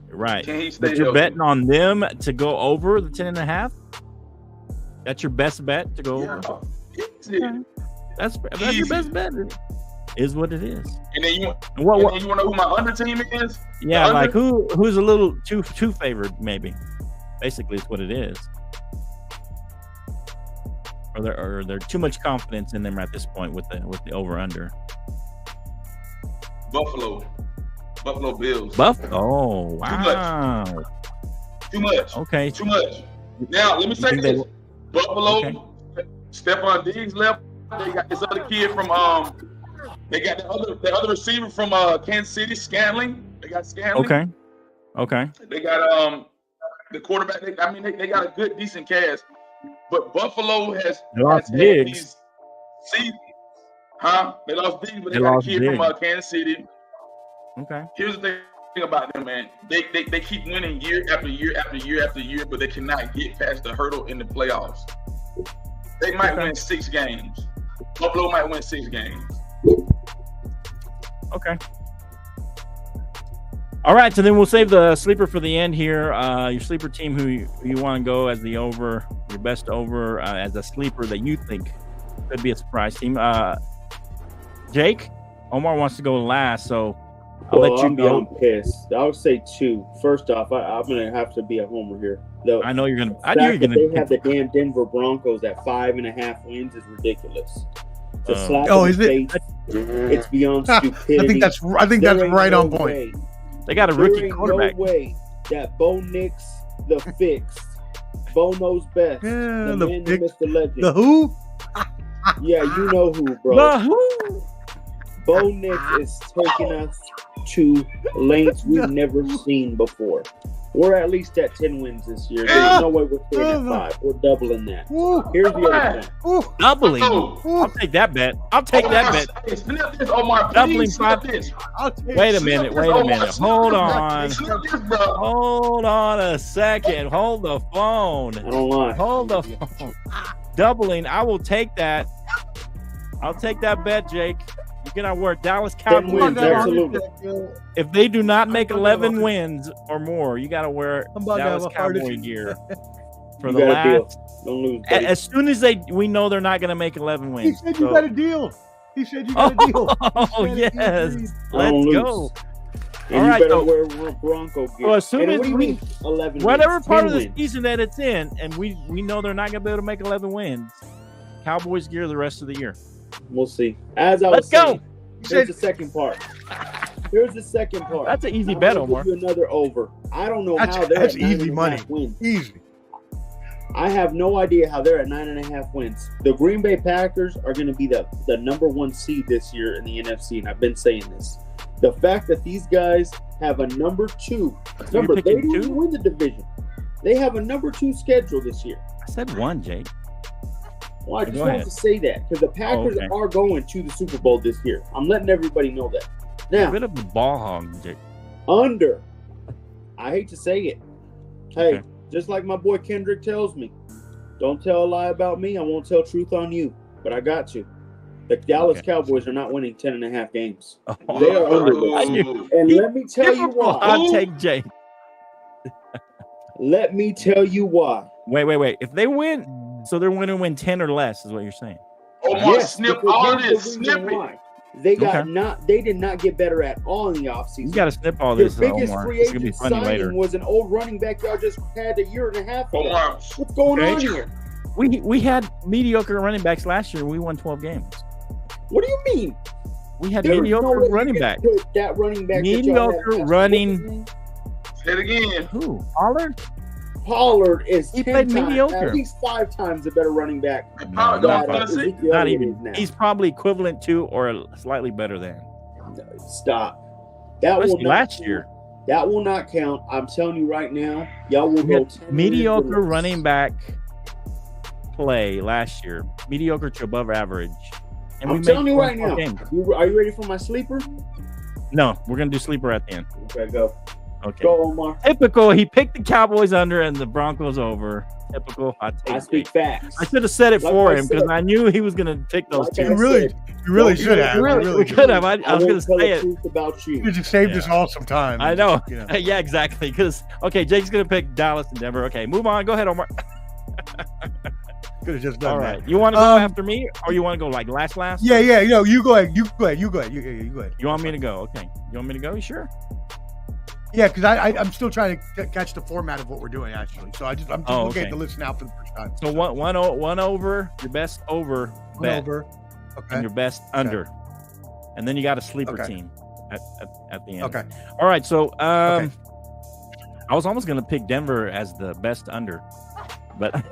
Speaker 4: Right.
Speaker 5: Can he stay
Speaker 4: but you're
Speaker 5: healthy?
Speaker 4: betting on them to go over the 10.5. That's your best bet to go over.
Speaker 5: Yeah.
Speaker 4: That's your best bet. Is what it is.
Speaker 5: And then you want to know who my under team is?
Speaker 4: Yeah, like who's a little too favored, maybe. Basically, is what it is. Or there too much confidence in them at this point with the over under.
Speaker 5: Buffalo Bills.
Speaker 4: Oh wow.
Speaker 5: Too much.
Speaker 4: Okay.
Speaker 5: Too much. Now let me say this. Buffalo. Okay. Stephon Diggs left. They got this other kid from They got the other receiver from Kansas City, Scantling. They got Scantling.
Speaker 4: Okay.
Speaker 5: They got the quarterback. They got a good, decent cast. But Buffalo has
Speaker 4: lost
Speaker 5: had
Speaker 4: Diggs.
Speaker 5: They lost Diggs, but they got a kid from Kansas City.
Speaker 4: Okay.
Speaker 5: Here's the thing about them, man. They keep winning year after year after year after year, but they cannot get past the hurdle in the playoffs. They might win 6 games. Buffalo might win 6 games.
Speaker 4: Okay. All right, so then we'll save the sleeper for the end here. Your sleeper team, who you want to go as the over, your best over as a sleeper that you think could be a surprise team. Jake, Omar wants to go last, so I'll let you go.
Speaker 6: I'm pissed. I would say 2. First off, I'm going to have to be a homer here.
Speaker 4: I know you're going to.
Speaker 6: I knew you're going to. They have the damn Denver Broncos at 5.5 wins is ridiculous.
Speaker 1: Is it?
Speaker 6: It's beyond stupidity.
Speaker 1: I think that's right on point.
Speaker 6: Way.
Speaker 4: They got a rookie quarterback.
Speaker 6: No way that Bo Nix, the fixed, Bo knows best.
Speaker 1: Yeah,
Speaker 6: the man, Mr. Legend.
Speaker 1: The who?
Speaker 6: Yeah, you know who, bro.
Speaker 4: The who?
Speaker 6: Bo Nix is taking us to lengths we've never seen before. We're at least at 10 wins this year. There's no way we're staying at 5. We're doubling that. Here's the other thing.
Speaker 4: Doubling? I'll take that bet.
Speaker 5: Omar,
Speaker 4: doubling 5. Wait a minute. Hold on a second. Hold the phone.
Speaker 6: I don't lie.
Speaker 4: Hold the phone. Doubling. I will take that. I'll take that bet, Jake. You cannot work. Dallas Cowboys.
Speaker 6: Absolutely.
Speaker 4: If they do not make 11 wins or more, you got to wear Dallas Cowboy gear for the last.
Speaker 6: Don't lose.
Speaker 4: As soon as we know they're not going to make 11 wins.
Speaker 1: He said you got a deal. Oh, yes. Let's go.
Speaker 6: And you better wear Bronco gear.
Speaker 4: Well, as soon as
Speaker 6: we 11
Speaker 4: whatever
Speaker 6: wins,
Speaker 4: part of the
Speaker 6: wins.
Speaker 4: season that it's in, and we know they're not going to be able to make 11 wins, Cowboys gear the rest of the year.
Speaker 6: We'll see. As I was saying, here's the second part.
Speaker 4: That's an easy bet, Omar.
Speaker 6: Give you another over. I don't know how they're
Speaker 1: that's
Speaker 6: at
Speaker 1: easy money.
Speaker 6: Wins.
Speaker 1: Easy.
Speaker 6: I have no idea how they're at 9.5 wins. The Green Bay Packers are going to be the number 1 seed this year in the NFC, and I've been saying this. The fact that these guys have a number 2. Remember, they didn't win the division. They have a number 2 schedule this year.
Speaker 4: I said 1, Jake.
Speaker 6: Well, I just wanted to say that because the Packers are going to the Super Bowl this year. I'm letting everybody know that. Now,
Speaker 4: a bit of a ball hog, Jake.
Speaker 6: Under. I hate to say it. Hey, just like my boy Kendrick tells me, don't tell a lie about me. I won't tell truth on you. But I got to. The Dallas Cowboys are not winning 10.5 games. They are under. And let me tell you why.
Speaker 4: I'll take Jake.
Speaker 6: Let me tell you why.
Speaker 4: Wait. If they win, so they're going to win 10 or less, is what you're saying.
Speaker 5: Snip all this. Snip it.
Speaker 6: They They did not get better at all in the offseason.
Speaker 4: You got to snip all this.
Speaker 6: Their biggest free agent signing was an old running back y'all just had a year and a half ago. What's going on here?
Speaker 4: We had mediocre running backs last year. We won 12 games.
Speaker 6: What do you mean?
Speaker 4: We had mediocre running back.
Speaker 6: That running back.
Speaker 4: Mediocre running.
Speaker 5: Say it again.
Speaker 4: Who? Pollard?
Speaker 6: Pollard is
Speaker 4: he played mediocre.
Speaker 6: At least 5 times a better running back.
Speaker 4: Not even. He's probably equivalent to or slightly better than.
Speaker 6: Stop. That was
Speaker 4: last year.
Speaker 6: That will not count. I'm telling you right now. Y'all will go
Speaker 4: mediocre running back play last year. Mediocre to above average. And
Speaker 6: I'm telling you right now. Are you ready for my sleeper?
Speaker 4: No, we're gonna do sleeper at the end.
Speaker 6: Okay, go.
Speaker 4: Okay.
Speaker 6: Go, Omar.
Speaker 4: Typical. He picked the Cowboys under and the Broncos over. Typical.
Speaker 6: I speak facts.
Speaker 4: I should have said it for him because I knew he was going to pick those two.
Speaker 1: You really should have.
Speaker 4: We could have. I was going to say it.
Speaker 6: About you.
Speaker 1: You just saved us all some time.
Speaker 4: I know. Yeah, exactly. Because Jake's going to pick Dallas and Denver. Okay, move on. Go ahead, Omar.
Speaker 1: Could have just done
Speaker 4: all right.
Speaker 1: that.
Speaker 4: You want to go after me, or you want to go like last?
Speaker 1: Yeah. You go ahead. You go ahead. You
Speaker 4: want me to go? Okay. You want me to go? You sure?
Speaker 1: Yeah, because I'm still trying to catch the format of what we're doing, actually. So I'm just looking at the list now for the first time.
Speaker 4: So one over, your best over bet,
Speaker 1: over,
Speaker 4: and your best under, and then you got a sleeper team at the end.
Speaker 1: Okay.
Speaker 4: All right. So I was almost going to pick Denver as the best under, but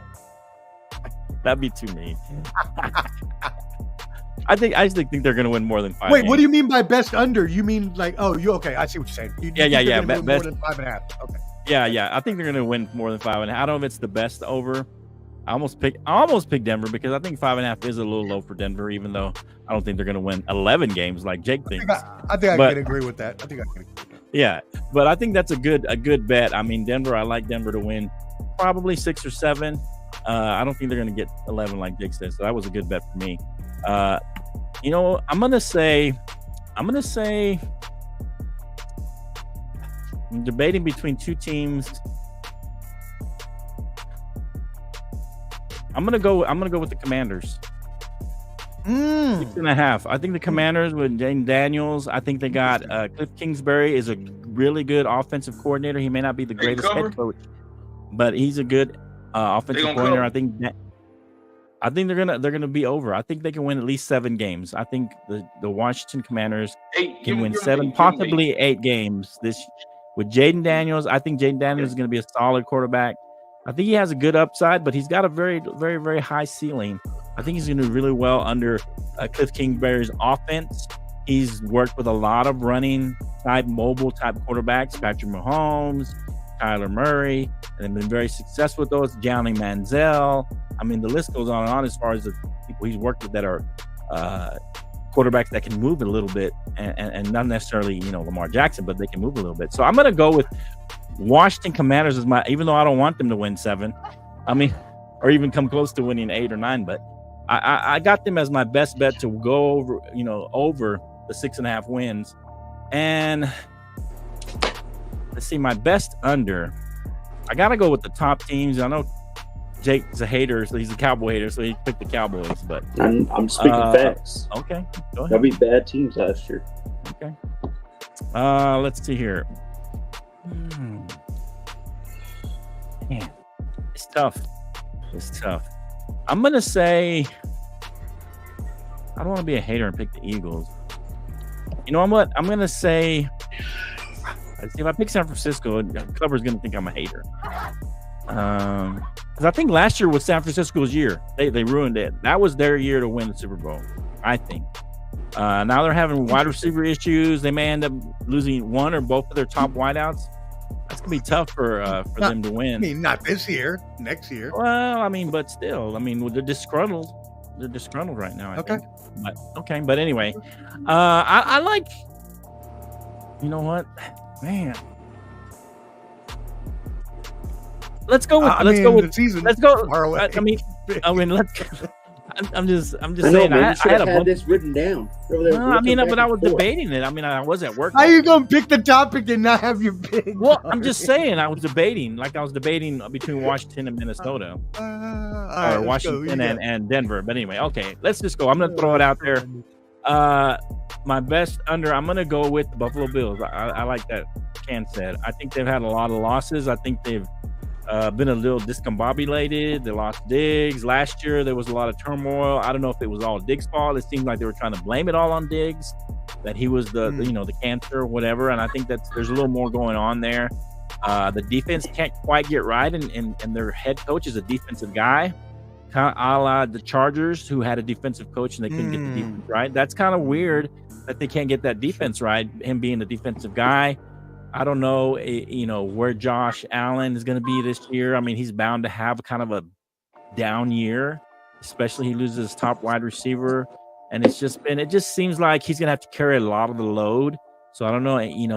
Speaker 4: that'd be too mean. I just think they're going to win more than 5.
Speaker 1: Wait,
Speaker 4: games.
Speaker 1: What do you mean by best under? You mean like, okay, I see what you're saying.
Speaker 4: Yeah.
Speaker 1: Best, more than 5.5. Okay.
Speaker 4: Yeah. I think they're going to win more than 5.5. I don't know if it's the best over. I almost picked Denver because I think 5.5 is a little low for Denver, even though I don't think they're going to win 11 games like Jake thinks.
Speaker 1: I think I can agree with that.
Speaker 4: Yeah, but I think that's a good bet. I mean, Denver. I like Denver to win probably 6 or 7. I don't think they're going to get 11 like Jake says. So that was a good bet for me. I'm gonna say I'm debating between two teams. I'm gonna go with the Commanders. 6.5. I think the Commanders with Jaden Daniels. I think they got Cliff Kingsbury is a really good offensive coordinator. He may not be the greatest head coach, but he's a good offensive coordinator. I think they're gonna be over. I think they can win at least 7 games. I think the Washington Commanders can win 7, possibly 8 games this with Jaden Daniels. I think Jaden Daniels is going to be a solid quarterback. I think he has a good upside, but he's got a very, very, very high ceiling. I think he's going to do really well under Cliff Kingsbury's offense. He's worked with a lot of running type, mobile type quarterbacks, Patrick Mahomes, Kyler Murray, and they've been very successful with those. Johnny Manziel. I mean, the list goes on and on as far as the people he's worked with that are quarterbacks that can move a little bit, and not necessarily, Lamar Jackson, but they can move a little bit. So I'm going to go with Washington Commanders as even though I don't want them to win 7, or even come close to winning 8 or 9, but I got them as my best bet to go over, over the 6.5 wins. And let's see, my best under. I got to go with the top teams. I know Jake's a hater, so he's a Cowboy hater, so he picked the Cowboys. But
Speaker 6: I'm speaking facts.
Speaker 4: Okay, go ahead.
Speaker 6: There'll be bad teams last year.
Speaker 4: Okay. Let's see here. Man, it's tough. I'm gonna say I don't want to be a hater and pick the Eagles. You know what? I'm gonna say if I pick San Francisco, Clubber's gonna think I'm a hater. Because I think last year was San Francisco's year. They ruined it. That was their year to win the Super Bowl, I think. Now they're having wide receiver issues. They may end up losing one or both of their top wideouts. That's gonna be tough for them to win.
Speaker 1: I mean, not this year, next year.
Speaker 4: Well, I mean, but still, I mean, they're disgruntled. They're disgruntled right now. I think. But anyway, I like. You know what, man? Let's go with. Let's go with the season. Let's go. I mean, let's. I'm just saying.
Speaker 6: I had this written down.
Speaker 4: But I was debating it. I mean, I was at work.
Speaker 1: How are you gonna pick the topic and not have your pick?
Speaker 4: Well, I'm just saying. I was debating between Washington and Minnesota, or Washington and Denver. But anyway, okay, let's just go. I'm gonna throw it out there. My best under. I'm gonna go with the Buffalo Bills. I like that. Ken said. I think they've had a lot of losses. I think they've been a little discombobulated. They lost Diggs. Last year, there was a lot of turmoil. I don't know if it was all Diggs' fault. It seemed like they were trying to blame it all on Diggs, that he was the cancer or whatever. And I think there's a little more going on there. The defense can't quite get right, and their head coach is a defensive guy, kind of a la the Chargers, who had a defensive coach and they couldn't get the defense right. That's kind of weird that they can't get that defense right, him being the defensive guy. I don't know, where Josh Allen is going to be this year. I mean, he's bound to have kind of a down year, especially he loses his top wide receiver. And it just seems like he's going to have to carry a lot of the load. So I don't know, he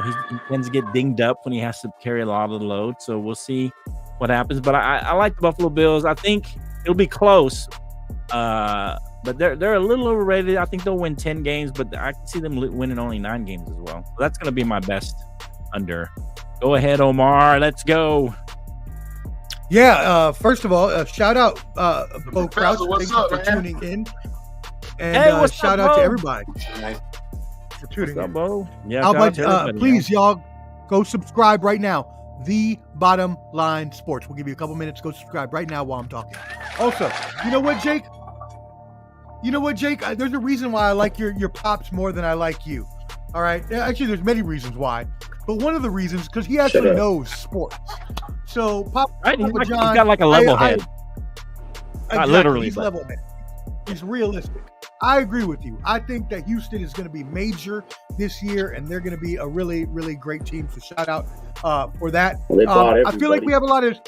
Speaker 4: tends to get dinged up when he has to carry a lot of the load. So we'll see what happens. But I like the Buffalo Bills. I think it'll be close. But they're a little overrated. I think they'll win 10 games, but I can see them winning only 9 games as well. So that's going to be my best under. Go ahead, Omar. Let's go.
Speaker 1: Yeah. First of all, shout out, Bo Crouch. Thank you for tuning in. And shout out to everybody for tuning in.
Speaker 4: Bo? Yeah.
Speaker 1: Please, y'all, go subscribe right now. The Bottom Line Sports. We'll give you a couple minutes. Go subscribe right now while I'm talking. Also, you know what, Jake? There's a reason why I like your pops more than I like you. All right. Actually, there's many reasons why. But one of the reasons, because he actually knows sports. So, Papa John,
Speaker 4: he's got like a level head. Not literally,
Speaker 1: he's level head. He's realistic. I agree with you. I think that Houston is going to be major this year, and they're going to be a really, really great team. So, shout out for that. I feel like we have a lot of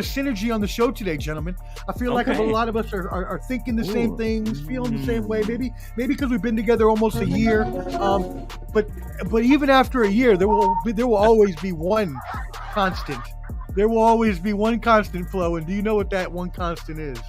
Speaker 1: synergy on the show today, gentlemen. I feel like a lot of us are thinking the same things, feeling the same way. Maybe because we've been together almost a year. But even after a year, there will always be one constant. There will always be one constant, Flo. And do you know what that one constant is?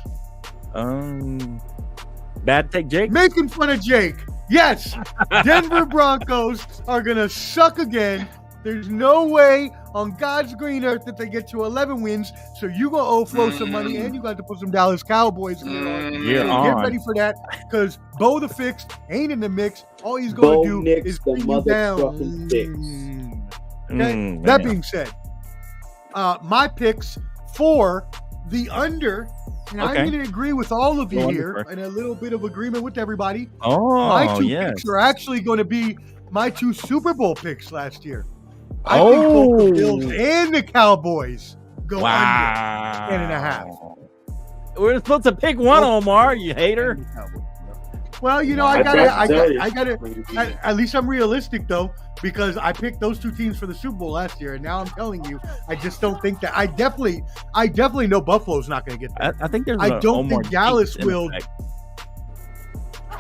Speaker 4: Bad take, Jake.
Speaker 1: Making fun of Jake. Yes, Denver Broncos are gonna suck again. There's no way on God's green earth that they get to 11 wins. So you gonna owe Flo some money, and you got to put some Dallas Cowboys gear on. Get ready for that, because Bo the Fix ain't in the mix. All he's gonna do is bring you down. Okay. That being said, my picks for the under. And I'm going to agree with all of you here, and a little bit of agreement with everybody. My two picks are actually going to be my 2 Super Bowl picks last year. I think both the Bills and the Cowboys go under 10.5.
Speaker 4: We're supposed to pick one, Omar, you hater.
Speaker 1: Well, I gotta. At least I'm realistic though, because I picked those 2 teams for the Super Bowl last year, and now I'm telling you, I just don't think that. I definitely know Buffalo's not going to get that.
Speaker 4: I think there's.
Speaker 1: I don't think Dallas will.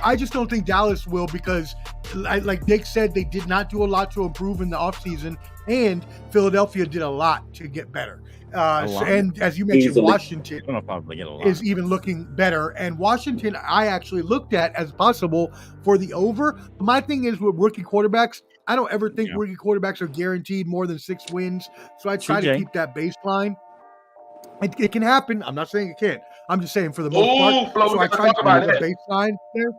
Speaker 1: I just don't think Dallas will, because, like Dick said, they did not do a lot to improve in the offseason, and Philadelphia did a lot to get better. And as you mentioned, Washington is even looking better. And Washington, I actually looked at as possible for the over. My thing is with rookie quarterbacks, I don't ever think rookie quarterbacks are guaranteed more than 6 wins. So I try to keep that baseline. It can happen. I'm not saying it can't. I'm just saying for the most part. So I try to keep the baseline there.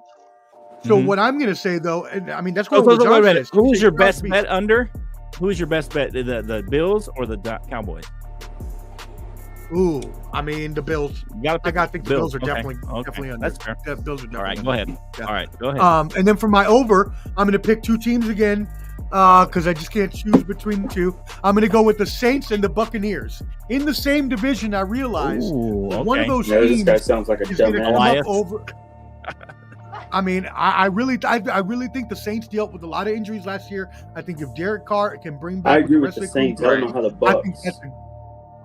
Speaker 1: So what I'm going to say though, and I mean that's what
Speaker 4: wait a minute. Who's your best bet under? Who's your best bet? The Bills or the Cowboys?
Speaker 1: Ooh, I mean the Bills. I got to think the Bills are definitely under.
Speaker 4: That's fair.
Speaker 1: The Bills are definitely.
Speaker 4: All right,
Speaker 1: under.
Speaker 4: go ahead.
Speaker 1: Yeah.
Speaker 4: All right, go ahead.
Speaker 1: And then for my over, I'm going to pick two teams again because I just can't choose between the two. I'm going to go with the Saints and the Buccaneers in the same division. I realize one of those teams
Speaker 6: this guy sounds like a
Speaker 1: is going to come
Speaker 6: dumbass.
Speaker 1: up over. I mean, I really think the Saints dealt with a lot of injuries last year. I think if Derek Carr can bring back,
Speaker 6: I agree with the Saints. I don't know how the Bucs.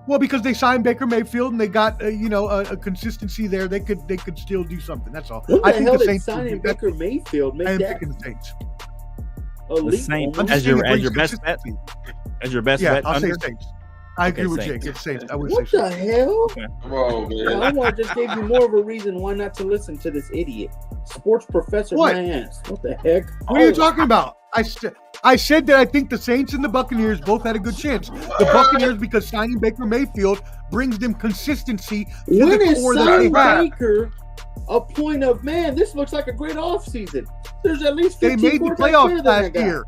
Speaker 1: Well, because they signed Baker Mayfield and they got a consistency there, they could still do something. That's all.
Speaker 6: What
Speaker 1: I
Speaker 6: the
Speaker 1: think
Speaker 6: hell
Speaker 1: the
Speaker 6: did
Speaker 1: Saints
Speaker 6: signing Baker Mayfield make
Speaker 1: I'm
Speaker 6: that
Speaker 1: picking the Saints.
Speaker 4: The Saints as your best bet. As your best bet.
Speaker 1: I'll
Speaker 4: under?
Speaker 1: say Saints. I agree with
Speaker 4: Saints.
Speaker 1: Jake. It's Saints. I would
Speaker 6: What
Speaker 1: say
Speaker 6: the hell?
Speaker 4: Okay.
Speaker 5: Come on, man.
Speaker 6: Omar just gave you more of a reason why not to listen to this idiot. Sports professor
Speaker 1: What?
Speaker 6: my ass. What the heck?
Speaker 1: What are you talking about? I said that I think the Saints and the Buccaneers both had a good chance. The Buccaneers because signing Baker Mayfield brings them consistency to
Speaker 6: When
Speaker 1: the
Speaker 6: is
Speaker 1: core that they
Speaker 6: signing
Speaker 1: have.
Speaker 6: Baker a point of, man, this looks like a great offseason? There's at least
Speaker 1: They
Speaker 6: 15
Speaker 1: made the
Speaker 6: quarterbacks better
Speaker 1: playoffs
Speaker 6: than that
Speaker 1: last
Speaker 6: guy.
Speaker 1: year.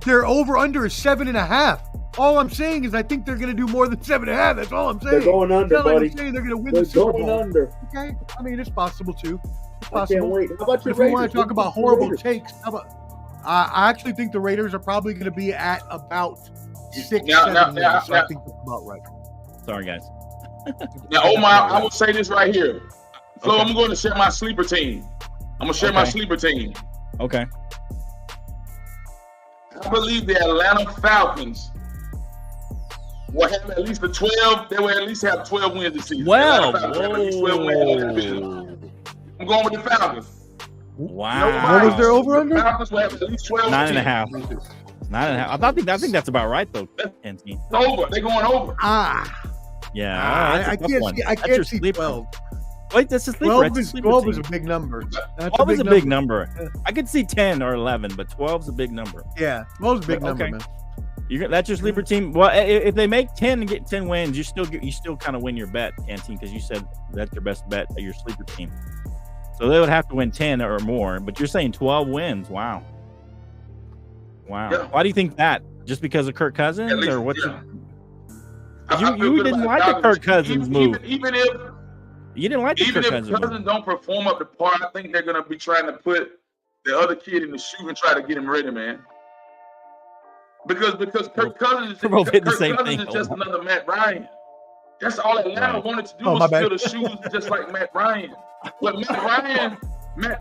Speaker 1: Their over-under is 7.5. All I'm saying is I think they're going to do more than 7.5. That's all I'm saying.
Speaker 6: They're going under,
Speaker 1: It's not like
Speaker 6: buddy.
Speaker 1: I'm saying they're going to win
Speaker 6: They're
Speaker 1: the Super
Speaker 6: going
Speaker 1: Bowl.
Speaker 6: under.
Speaker 1: Okay, I mean it's possible too. It's
Speaker 6: I can't
Speaker 1: possible.
Speaker 6: wait. How about your
Speaker 1: If we want
Speaker 6: Raiders?
Speaker 1: to talk about horrible takes, how about? I actually think the Raiders are probably going to be at about 6, 7 wins. So I think that's about right.
Speaker 4: Sorry, guys.
Speaker 5: Now, Omar, I will say this right here. Flo, I'm going to share my sleeper team. I'm going to share my sleeper team.
Speaker 4: Okay.
Speaker 5: I believe the Atlanta Falcons will have at least 12. They will at least have 12 wins this season.
Speaker 4: Well,
Speaker 5: The Atlanta Falcons have at least 12 wins in the division. I'm going with the Falcons.
Speaker 4: Wow.
Speaker 1: What was their over-under?
Speaker 5: The Falcons will have at least 12
Speaker 4: 9.5.
Speaker 5: wins.
Speaker 4: 9.5. I think that's about right though.
Speaker 5: It's over. They're going over.
Speaker 4: Yeah.
Speaker 1: I can't see 12.
Speaker 4: Wait, that's a sleeper.
Speaker 1: 12 is a big number.
Speaker 4: 12 is a big number. I could see 10 or 11, but 12 is a big number.
Speaker 1: Yeah, 12 is a big number, man.
Speaker 4: That's your sleeper team. Well, if they make 10 and get 10 wins, you still kind of win your bet, Canteen, because you said that's your best bet, your sleeper team. So they would have to win 10 or more, but you're saying 12 wins. Wow.
Speaker 5: Yeah.
Speaker 4: Why do you think that? Just because of Kirk Cousins,
Speaker 5: At least,
Speaker 4: or what?
Speaker 5: yeah.
Speaker 4: You didn't like the Kirk Cousins move.
Speaker 5: Even if
Speaker 4: You didn't like the Kirk
Speaker 5: Cousins don't perform up to par, I think they're going to be trying to put the other kid in the shoe and try to get him ready, man. Because Kirk Cousins is just another Matt Ryan. That's all Atlanta wanted to do was fill the shoes just like Matt Ryan. But Matt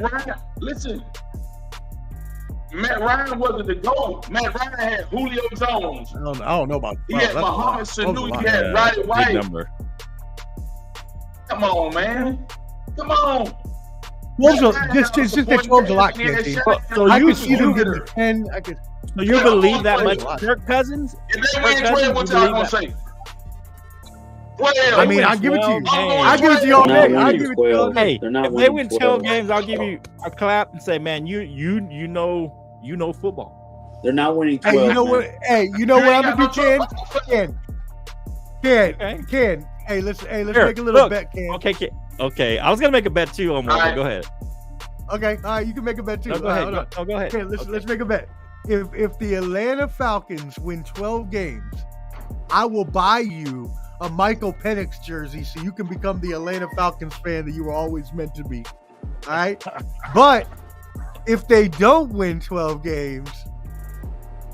Speaker 5: Ryan, listen. Matt Ryan wasn't the GOAT. Matt Ryan had Julio Jones.
Speaker 1: I don't know about.
Speaker 5: He had Muhammad Sanu. He had Roddy White.
Speaker 4: Number.
Speaker 5: Come on, man. Come on.
Speaker 1: Just think 12's a lot, Canty. So I could see them getting 10.
Speaker 4: So you believe that much Kirk Cousins?
Speaker 5: If they win 12, what y'all gonna say? 12.
Speaker 1: I mean, I'll give it to you. I'll give it to you all day. I'll give it to you all day.
Speaker 4: Hey, if they win 12 games, I'll give you a clap and say, man, you know football.
Speaker 6: They're not winning 12.
Speaker 1: Hey, you know what? Hey, you know what I'm gonna do, Ken? Hey, let's make a little bet, Ken.
Speaker 4: Okay. I was gonna make a bet too, Omar. Right. Go ahead.
Speaker 1: Okay, all right, you can make a bet too.
Speaker 4: No, go ahead. Go ahead.
Speaker 1: Okay, let's make a bet. If the Atlanta Falcons win 12 games, I will buy you a Michael Penix jersey so you can become the Atlanta Falcons fan that you were always meant to be. All right? But if they don't win 12 games,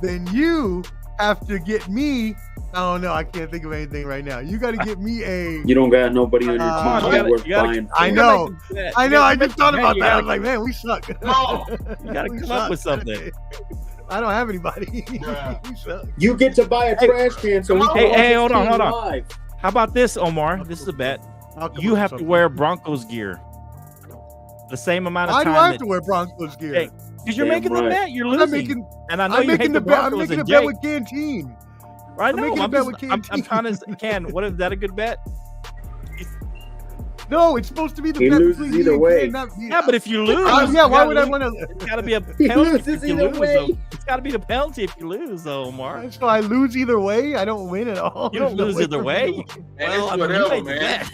Speaker 1: then you have to get me. I don't know. I can't think of anything right now. You got to get me a.
Speaker 6: You don't got nobody on your team.
Speaker 1: I know. I just thought about that. I was like, man, we suck.
Speaker 5: Come on.
Speaker 4: You got to come up with something.
Speaker 1: I don't have anybody.
Speaker 6: You get to buy a trash can, so we can
Speaker 4: hey, hold on.
Speaker 6: Live.
Speaker 4: How about this, Omar? This is a bet. You have to wear Broncos gear. The same amount of time.
Speaker 1: Why do I have to wear Broncos gear?
Speaker 4: Because you're making the bet. You're losing. And I know you hate the Broncos.
Speaker 1: I'm making a bet with Canteen.
Speaker 4: I know. I'm trying to. Ken, what is that a good bet?
Speaker 1: No, it's supposed to be the
Speaker 6: he
Speaker 1: bet
Speaker 6: loses either way.
Speaker 4: Yeah, but if you lose,
Speaker 1: why would I want to?
Speaker 4: It's got to be a penalty if you lose. It's got to be the penalty if you lose, Omar.
Speaker 1: So I lose either way. I don't win at all.
Speaker 4: You don't lose either way.
Speaker 5: Well, I mean, you made the bet.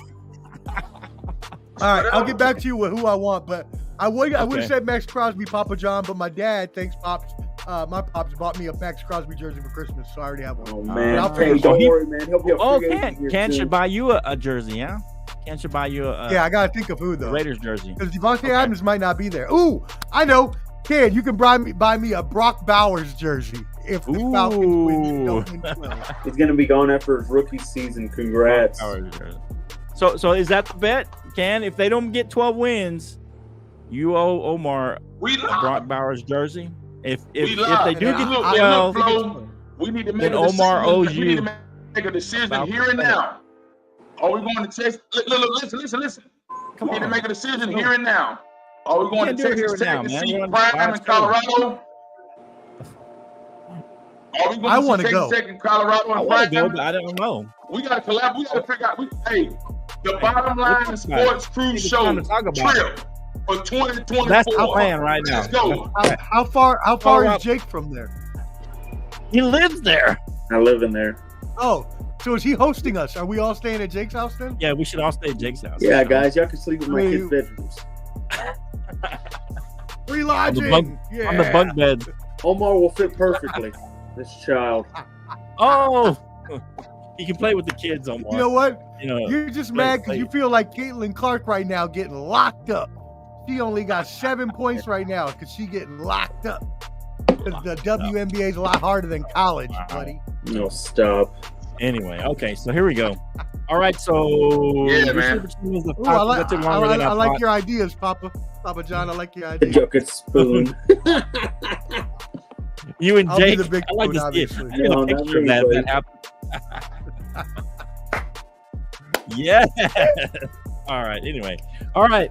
Speaker 1: All right, I'll get back to you with who I want, but I would have said Max Crosby, Papa John, but my dad, thanks, Pops. My Pops bought me a Max Crosby jersey for Christmas, so I already have one.
Speaker 6: Oh, man. Don't worry, man. He'll be a
Speaker 4: Ken should buy you a jersey, huh? Ken should buy you a
Speaker 1: yeah, I got to think of who, though.
Speaker 4: Raiders jersey.
Speaker 1: Because Devontae Adams might not be there. Ooh, I know. Ken, you can buy me a Brock Bowers jersey if the Falcons win 12.
Speaker 6: He's going to be going after his rookie season. Congrats.
Speaker 4: So is that the bet, Ken? If they don't get 12 wins, you owe Omar a Brock Bowers jersey. If they do get 12,
Speaker 5: we need to make
Speaker 4: then Omar owes you.
Speaker 5: We need to make a decision here and now. Are we going to Texas? Listen. We need to make a decision here and now. Are we going to Texas Tech to see Prime in Colorado? Are we going to Texas Tech in Colorado?
Speaker 4: I want to go, but I don't know.
Speaker 5: We got to collab. We got to figure out. The Bottom Line Sports Cruise Show trip for 2024.
Speaker 4: That's our plan right now.
Speaker 5: Let's go.
Speaker 1: How far is Jake from there?
Speaker 4: He lives there.
Speaker 6: I live in there.
Speaker 1: Oh, so is he hosting us? Are we all staying at Jake's house then?
Speaker 4: Yeah, we should all stay at Jake's house.
Speaker 6: Yeah, guys, y'all can sleep in my kids' bedrooms.
Speaker 1: Free lodging.
Speaker 4: On the bunk bed.
Speaker 6: Omar will fit perfectly. This child.
Speaker 4: Oh, he can play with the kids, Omar.
Speaker 1: You know what? You're just mad because you feel like Caitlin Clark right now getting locked up. She only got 7 points right now because she getting locked up. Because the WNBA is a lot harder than college, buddy.
Speaker 6: No, stop.
Speaker 4: Anyway, okay, so here we go. All right, so
Speaker 5: yeah, man.
Speaker 1: I like your ideas, Papa John. I like your ideas.
Speaker 6: Joke and spoon.
Speaker 4: You and Jake.
Speaker 1: The big
Speaker 4: I like
Speaker 1: spoon,
Speaker 4: to see it. I got a picture of that happened. Yeah. All right. Anyway. All right.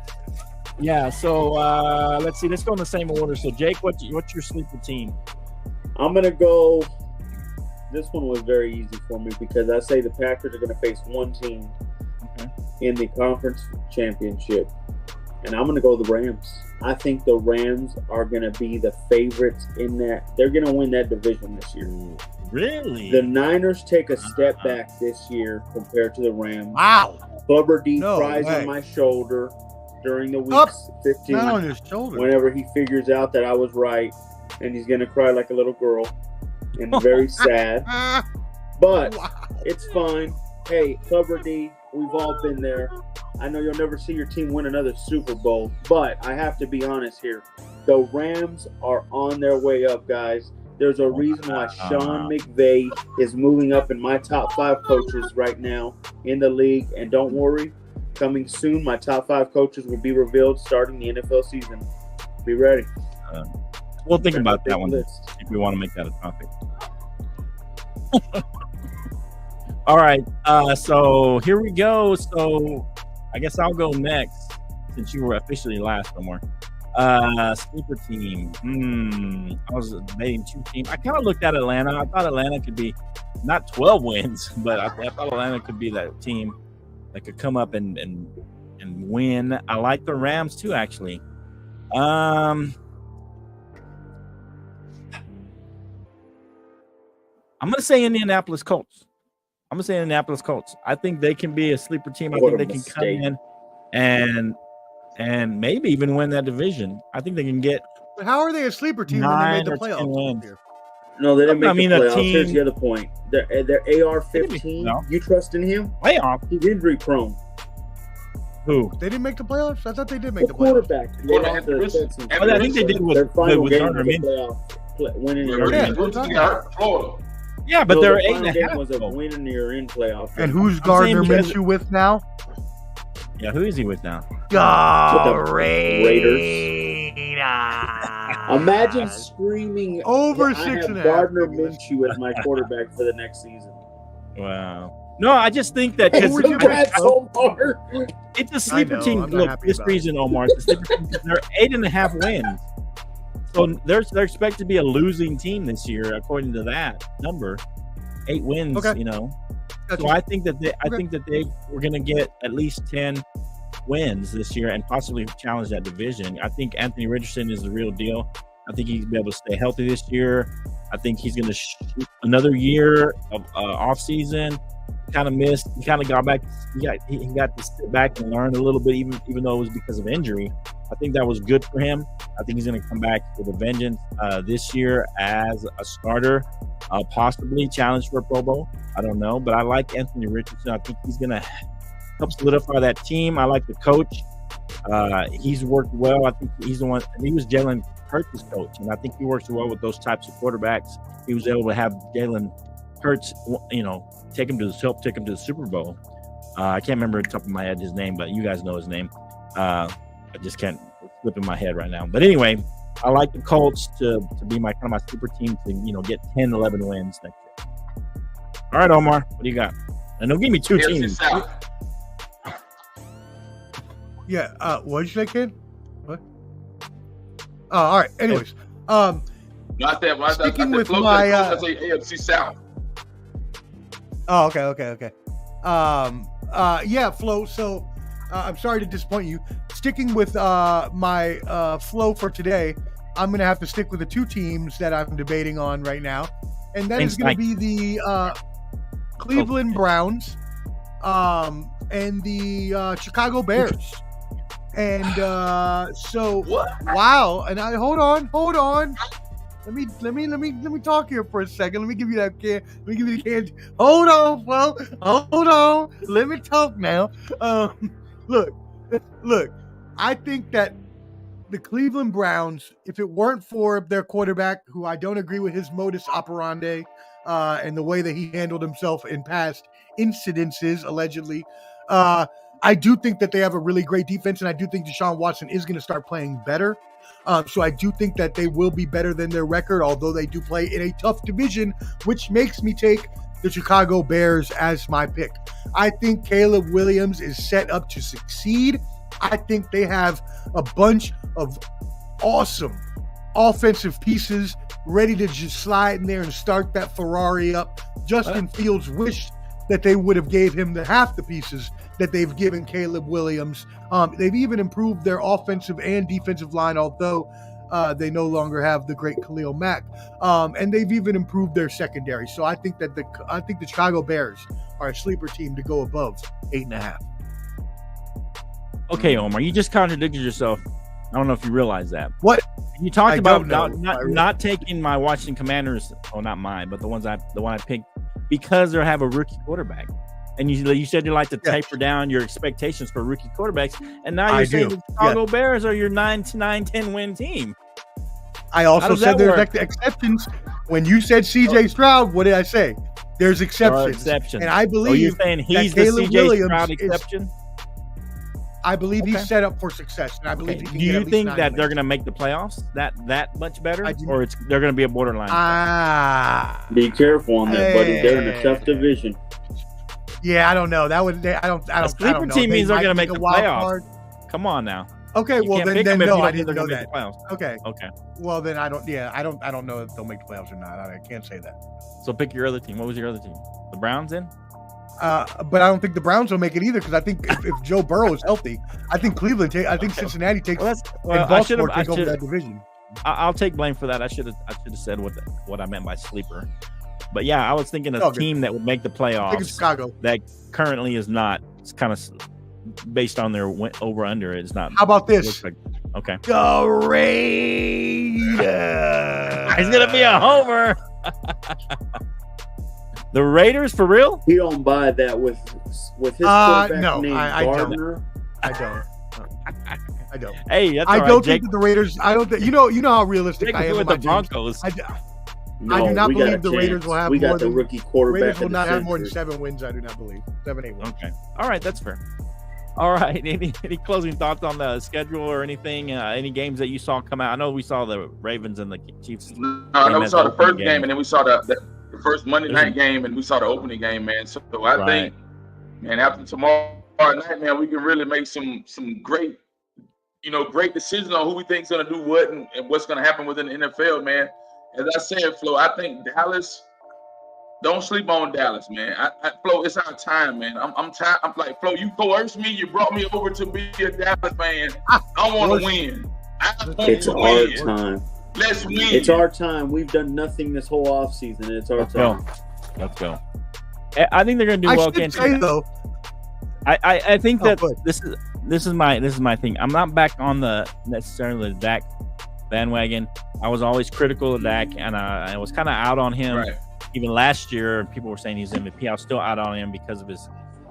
Speaker 4: Yeah. So let's see. Let's go in the same order. So Jake, what's your sleeper team?
Speaker 6: I'm gonna go. This one was very easy for me because I say the Packers are going to face one team in the conference championship, and I'm going to go the Rams. I think the Rams are going to be the favorites in that. They're going to win that division this year.
Speaker 4: Really?
Speaker 6: The Niners take a step back this year compared to the Rams.
Speaker 1: Wow.
Speaker 6: Bubber D cries on my shoulder during the weeks 15.
Speaker 1: Not on his shoulder.
Speaker 6: Whenever he figures out that I was right, and he's going to cry like a little girl. And very sad, but it's fine. Hey, Cover D, we've all been there. I know you'll never see your team win another Super Bowl, but I have to be honest here. The Rams are on their way up, guys. There's a reason why Sean McVay is moving up in my top 5 coaches right now in the league. And don't worry, coming soon, my top 5 coaches will be revealed starting the NFL season. Be ready.
Speaker 4: We'll think about that one if we want to make that a topic. All right. So here we go. So I guess I'll go next since you were officially last, Omar. Sleeper team. I was debating 2 teams. I kind of looked at Atlanta. I thought Atlanta could be not 12 wins, but I thought Atlanta could be that team that could come up and win. I like the Rams too, actually. I'm going to say Indianapolis Colts. I think they can be a sleeper team. I think they can come in and maybe even win that division. I think they can get.
Speaker 1: But how are they a sleeper team when they made the playoffs?
Speaker 6: No, they didn't make the playoffs. Here's the other point. Their AR-15, no. You trust in him?
Speaker 4: Playoff?
Speaker 6: He's injury prone.
Speaker 4: Who?
Speaker 1: They didn't make the playoffs? I thought they did make the
Speaker 6: quarterback.
Speaker 1: Playoffs.
Speaker 4: I think they did with
Speaker 6: Gardner Minshew. Winning
Speaker 5: Florida.
Speaker 4: Yeah, but they're 8.5.
Speaker 6: Was a winning or in playoff.
Speaker 1: And who's Gardner Minshew with now?
Speaker 4: Yeah, who is he with now?
Speaker 6: Raiders. Imagine screaming
Speaker 1: over
Speaker 6: 6.5. Gardner Minshew as my quarterback for the next season.
Speaker 4: Wow. No, I just think that
Speaker 6: it's
Speaker 4: a sleeper team. Look, this reason, Omar, it's a sleeper team. They're 8.5 wins. So they're expected to be a losing team this year, according to that number. 8 wins,
Speaker 1: okay.
Speaker 4: So I think that they were going to get at least 10 wins this year and possibly challenge that division. I think Anthony Richardson is the real deal. I think he's be able to stay healthy this year. I think he's going to shoot another year of off season. Kind of missed. He kind of got back. He got to sit back and learn a little bit, even though it was because of injury. I think that was good for him. I think he's going to come back with a vengeance this year as a starter, possibly challenge for a Pro Bowl. I don't know, but I like Anthony Richardson. I think he's going to help solidify that team. I like the coach. He's worked well. I think he's the one. He was Jalen Hurts' coach, and I think he works well with those types of quarterbacks. He was able to have Jalen Hurts, take him to the Super Bowl. I can't remember at the top of my head his name, but you guys know his name. I just can't slip in my head right now. But anyway, I like the Colts to be my super team to get 10, 11 wins next year. All right, Omar, what do you got? And don't give me two teams.
Speaker 1: Yeah. What did you say, kid? What? Oh, all right. Anyways, sticking with my
Speaker 5: AFC South.
Speaker 1: Oh, okay. Yeah, Flo. So I'm sorry to disappoint you. Sticking with my flow for today, I'm going to have to stick with the two teams that I'm debating on right now. And that is going to be the Cleveland Browns and the Chicago Bears. And wow. And hold on. Let me talk here for a second. Let me give you that can. Let me give you the can. Hold on, Flo. Hold on. Let me talk now. Look. I think that the Cleveland Browns, if it weren't for their quarterback, who I don't agree with his modus operandi and the way that he handled himself in past incidences, allegedly, I do think that they have a really great defense, and I do think Deshaun Watson is going to start playing better. So I do think that they will be better than their record, although they do play in a tough division, which makes me take the Chicago Bears as my pick. I think Caleb Williams is set up to succeed. I think they have a bunch of awesome offensive pieces ready to just slide in there and start that Ferrari up. Justin Fields wished that they would have gave him half the pieces that they've given Caleb Williams. They've even improved their offensive and defensive line, although they no longer have the great Khalil Mack. And they've even improved their secondary. So I think that the Chicago Bears are a sleeper team to go above 8.5.
Speaker 4: Okay, Omar, you just contradicted yourself. I don't know if you realize that.
Speaker 1: What?
Speaker 4: You talked about not taking my Washington Commanders. Oh, not mine, but the one I picked because they have a rookie quarterback. And you said you like to taper down your expectations for rookie quarterbacks, and now you're saying the Chicago Bears are your 9-10 win team.
Speaker 1: I also said there's exceptions. When you said C.J. Stroud, what did I say? There's exceptions. And I believe
Speaker 4: you're saying he's the C.J. Stroud exception?
Speaker 1: I believe he's set up for success, and I believe he can.
Speaker 4: Do you think that they're going to make the playoffs that much better, or they're going to be a borderline?
Speaker 6: Be careful on that, buddy. They're in a tough division.
Speaker 1: Yeah, I don't know. That would I don't.
Speaker 4: A sleeper team means they're going to make the playoffs. Come on now.
Speaker 1: Okay, well then no, I didn't know that. Okay. Well then I don't. Yeah, I don't know if they'll make the playoffs or not. I can't say that.
Speaker 4: So pick your other team. What was your other team? The Browns in?
Speaker 1: But I don't think the Browns will make it either, because I think if Joe Burrow is healthy, I think Cincinnati takes and Baltimore take over that division.
Speaker 4: I'll take blame for that. I should have said what I meant by sleeper. But yeah, I was thinking a team that would make the playoffs.
Speaker 1: Chicago.
Speaker 4: That currently is not. It's kind of based on their over under. It's not.
Speaker 1: How about this?
Speaker 4: Okay.
Speaker 1: The Raiders.
Speaker 4: He's gonna be a homer. The Raiders for real?
Speaker 6: He don't buy that with his quarterback named Gardner.
Speaker 1: I don't.
Speaker 4: Hey, that's
Speaker 1: I don't think that the Raiders. I don't think you know how realistic I am
Speaker 4: with the Broncos.
Speaker 1: I do not believe the Raiders will have
Speaker 6: more
Speaker 1: than
Speaker 6: the rookie quarterback.
Speaker 1: Raiders will not have more than 7 wins. I do not believe 7, 8 wins.
Speaker 4: Okay. All right, that's fair. All right. Any closing thoughts on the schedule or anything? Any games that you saw come out? I know we saw the Ravens and the Chiefs.
Speaker 5: No, I know we saw the first game, and then we saw the first Monday night game, and we saw the opening game, man. So I think, man, after tomorrow night, man, we can really make some great, great decisions on who we think is going to do what and what's going to happen within the NFL, man. As I said, Flo, I think Dallas. Don't sleep on Dallas, man. Flo, it's our time, man. I'm tired. I'm like, Flo, you coerced me. You brought me over to be a Dallas fan. I want to win.
Speaker 6: It's our time.
Speaker 5: Let's win.
Speaker 6: It's our time. We've done nothing this whole offseason. It's our time.
Speaker 4: Let's go. I think they're going to do well.
Speaker 1: I think that
Speaker 4: this is my thing. I'm not back on the necessarily the Dak bandwagon. I was always critical of Dak, and I was kind of out on him.
Speaker 5: Right.
Speaker 4: Even last year, people were saying he's MVP. I was still out on him because of his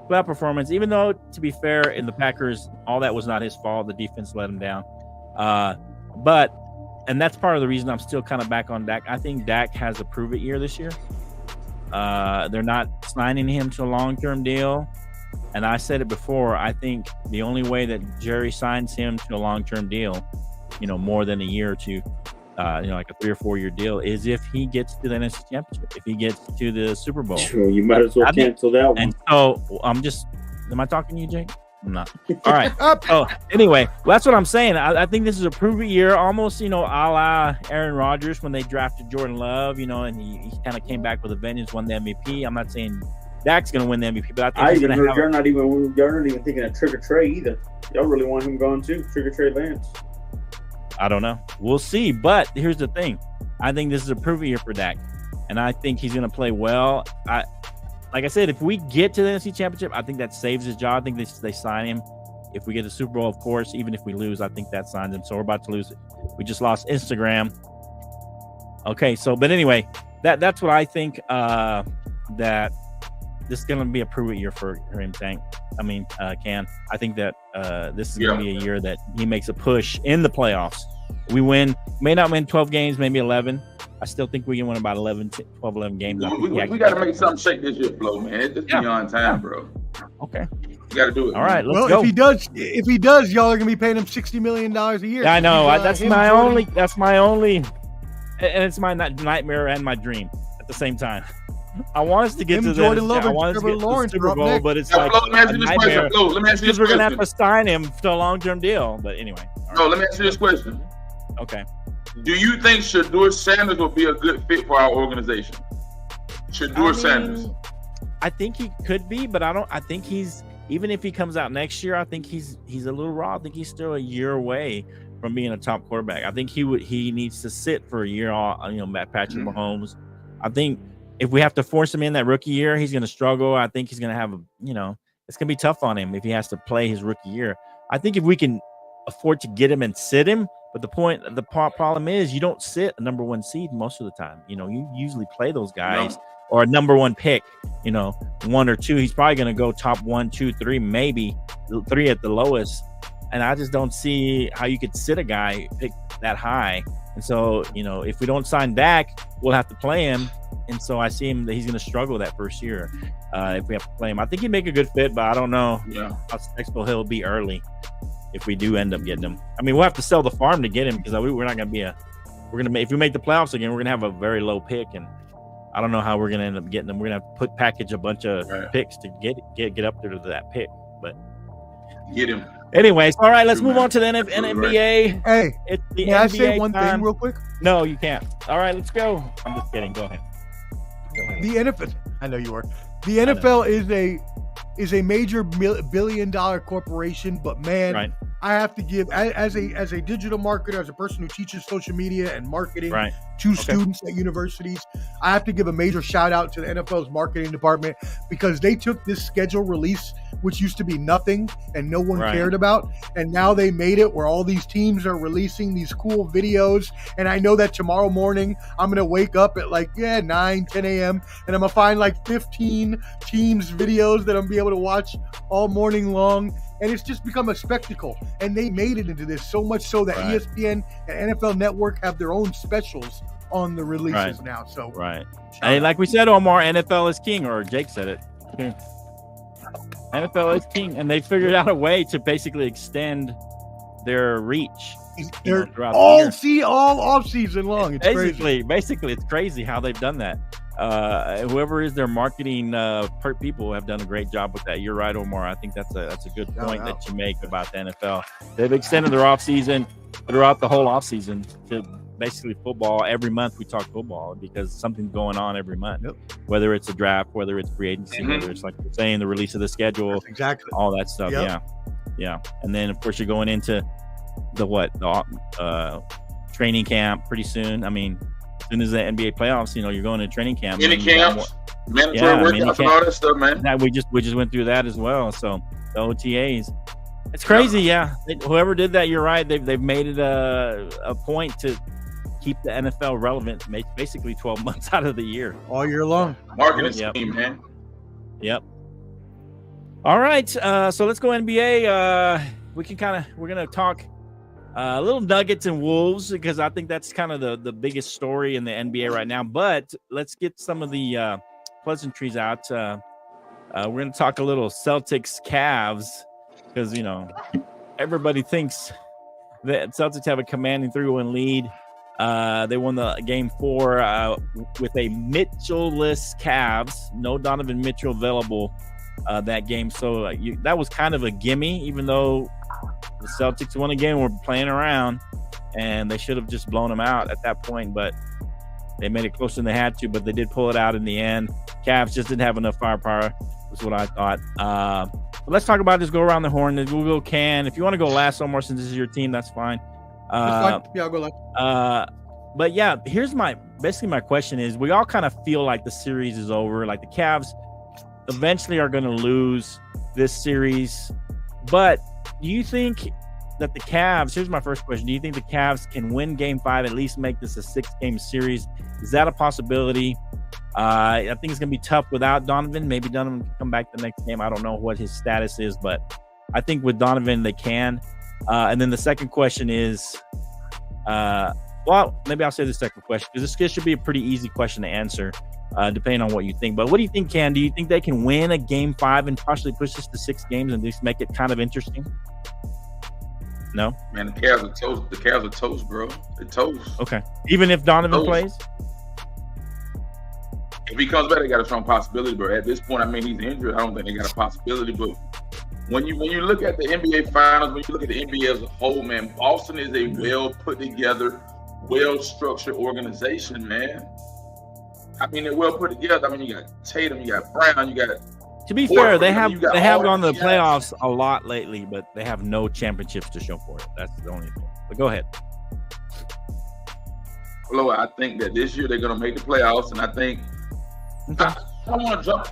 Speaker 4: playoff performance. Even though, to be fair, in the Packers, all that was not his fault. The defense let him down. And that's part of the reason I'm still kind of back on Dak. I think Dak has a prove-it year this year. They're not signing him to a long-term deal. And I said it before, I think the only way that Jerry signs him to a long-term deal, more than a year or two, like a 3 or 4 year deal, is if he gets to the NFC Championship, if he gets to the Super Bowl.
Speaker 6: Sure, you might as well cancel that one.
Speaker 4: And so am I talking to you, Jake? I'm not. All right. Oh, anyway, that's what I'm saying. I think this is a prove-it year, almost, a la Aaron Rodgers when they drafted Jordan Love, and he kind of came back with a vengeance, won the MVP. I'm not saying Dak's going to win the MVP, but I think
Speaker 6: you're not even thinking of Trigger Trey either. Y'all really want him gone too, Trigger Trey Lance.
Speaker 4: I don't know. We'll see. But here's the thing. I think this is a prove-it year for Dak, and I think he's going to play well. Like I said, if we get to the NFC Championship, I think that saves his job. I think they sign him. If we get the Super Bowl, of course, even if we lose, I think that signs him. So we're about to lose. We just lost Instagram. Okay, but anyway, that's what I think, that this is going to be a prove-it year for him, Ken. I think that this is going to be a year that he makes a push in the playoffs. We may not win 12 games, maybe 11. I still think we can win about 11 games.
Speaker 5: We got to make something shake this year, Flo, man. It's beyond time, bro.
Speaker 4: Okay.
Speaker 5: You got to do it.
Speaker 4: All right, let's go.
Speaker 1: If he does, y'all are going to be paying him $60 million a year.
Speaker 4: Yeah, I know. That's my only, and it's my nightmare and my dream at the same time. I want us to get to the Super Bowl, but it's like
Speaker 5: let me ask you this question. Let me ask you this question.
Speaker 4: We're going to have to sign him to a long-term deal. But anyway.
Speaker 5: No, let me ask you this question.
Speaker 4: Okay.
Speaker 5: Do you think Shedeur Sanders will be a good fit for our organization? Shedeur Sanders.
Speaker 4: I think he could be, but I think he's, even if he comes out next year, I think he's a little raw. I think he's still a year away from being a top quarterback. I think he needs to sit for a year on, Patrick Mahomes. I think if we have to force him in that rookie year, he's going to struggle. I think he's going to have it's going to be tough on him if he has to play his rookie year. I think if we can afford to get him and sit him, but the problem is you don't sit a number one seed most of the time. You usually play those guys or a number one pick, 1 or 2. He's probably going to go top 1, 2, 3, maybe 3 at the lowest. And I just don't see how you could sit a guy pick that high. And so, if we don't sign Dak, we'll have to play him. And so I see him that he's going to struggle that first year if we have to play him. I think he'd make a good fit, but I don't know how successful he'll be early if we do end up getting him. We'll have to sell the farm to get him because we're not going to be if we make the playoffs again, we're going to have a very low pick. And I don't know how we're going to end up getting them. We're going to have to package a bunch of picks to get up there to that pick. But
Speaker 5: get him.
Speaker 4: Anyways, all right, let's move on to the NBA.
Speaker 1: Hey,
Speaker 4: it's the
Speaker 1: can
Speaker 4: NBA
Speaker 1: I say one
Speaker 4: time.
Speaker 1: thing real quick?
Speaker 4: No, you can't. All right, let's go. I'm just kidding. Go ahead.
Speaker 1: The NFL, I know you are. The NFL is a major billion-dollar corporation, but man, I have to give as a digital marketer, as a person who teaches social media and marketing to students at universities, I have to give a major shout out to the NFL's marketing department because they took this schedule release, which used to be nothing and no one cared about, and now they made it where all these teams are releasing these cool videos. And I know that tomorrow morning I'm gonna wake up at 9, 10 a.m. and I'm gonna find 15 teams videos that I'm gonna be able to watch all morning long. And it's just become a spectacle. And they made it into this so much so that ESPN and NFL Network have their own specials on the releases now. So
Speaker 4: Hey, like we said, Omar, NFL is king, or Jake said it. NFL is king, and they figured out a way to basically extend their reach.
Speaker 1: They're all off season long. It's
Speaker 4: basically, it's crazy how they've done that. Whoever is their marketing people have done a great job with that. You're right, Omar. I think that's a good point that you make about the NFL. They've extended their off season throughout the whole off season to basically football. Every month we talk football because something's going on every month. Whether it's a draft, whether it's free agency, whether it's like you're saying the release of the schedule, all that stuff. Yeah. And then of course you're going into the training camp pretty soon. As soon as the NBA playoffs, you're going to training camp.
Speaker 5: Mini camps, mandatory workouts, and all that stuff, man.
Speaker 4: We just went through that as well. So the OTAs, It's crazy, yeah. Whoever did that, you're right. They've made it a point to keep the NFL relevant, basically 12 months out of the year,
Speaker 1: all year long.
Speaker 5: Marketing scheme, man.
Speaker 4: Yep. All right, so let's go NBA. We're gonna talk little Nuggets and Wolves because I think that's kind of the biggest story in the NBA right now. But let's get some of the pleasantries out. We're gonna talk a little Celtics Cavs. Because, everybody thinks that Celtics have a commanding 3-1 lead. They won the game 4 with a Mitchell-less Cavs. No Donovan Mitchell available that game. So that was kind of a gimme, even though the Celtics won a game. We're playing around, and they should have just blown them out at that point. But they made it closer than they had to, but they did pull it out in the end. Cavs just didn't have enough firepower, was what I thought. But let's talk about this. Go around the horn. We'll go Can. If you want to go last, Omar, since this is your team, that's fine.
Speaker 1: Yeah, I'll go last.
Speaker 4: But yeah, here's my question is: we all kind of feel like the series is over, like the Cavs eventually are going to lose this series. But do you think that the Cavs? Here's my first question: do you think the Cavs can win Game 5, at least make this a 6-game series? Is that a possibility? I think it's going to be tough without Donovan. Maybe Donovan can come back the next game. I don't know what his status is, but I think with Donovan, they can. And then the second question is, well, maybe I'll say the second question because this should be a pretty easy question to answer, depending on what you think. But what do you think, Ken? Do you think they can win a Game 5 and possibly push this to 6 games and just make it kind of interesting? No?
Speaker 5: Man, the Cavs are toast. The Cavs are toast, bro. They're toast.
Speaker 4: Okay. Even if Donovan plays?
Speaker 5: If he comes back, they got a strong possibility, but at this point, I mean, he's injured. I don't think they got a possibility. But when you look at the NBA Finals, when you look at the NBA as a whole, man, Boston is a well put together, well structured organization, man. I mean, they're well put together. I mean, you got Tatum, you got Brown, you got.
Speaker 4: To be fair, they have gone to the playoffs a lot lately, but they have no championships to show for it. That's the only thing. But go ahead.
Speaker 5: Well, I think that this year they're going to make the playoffs, and I think. Okay. I don't want to jump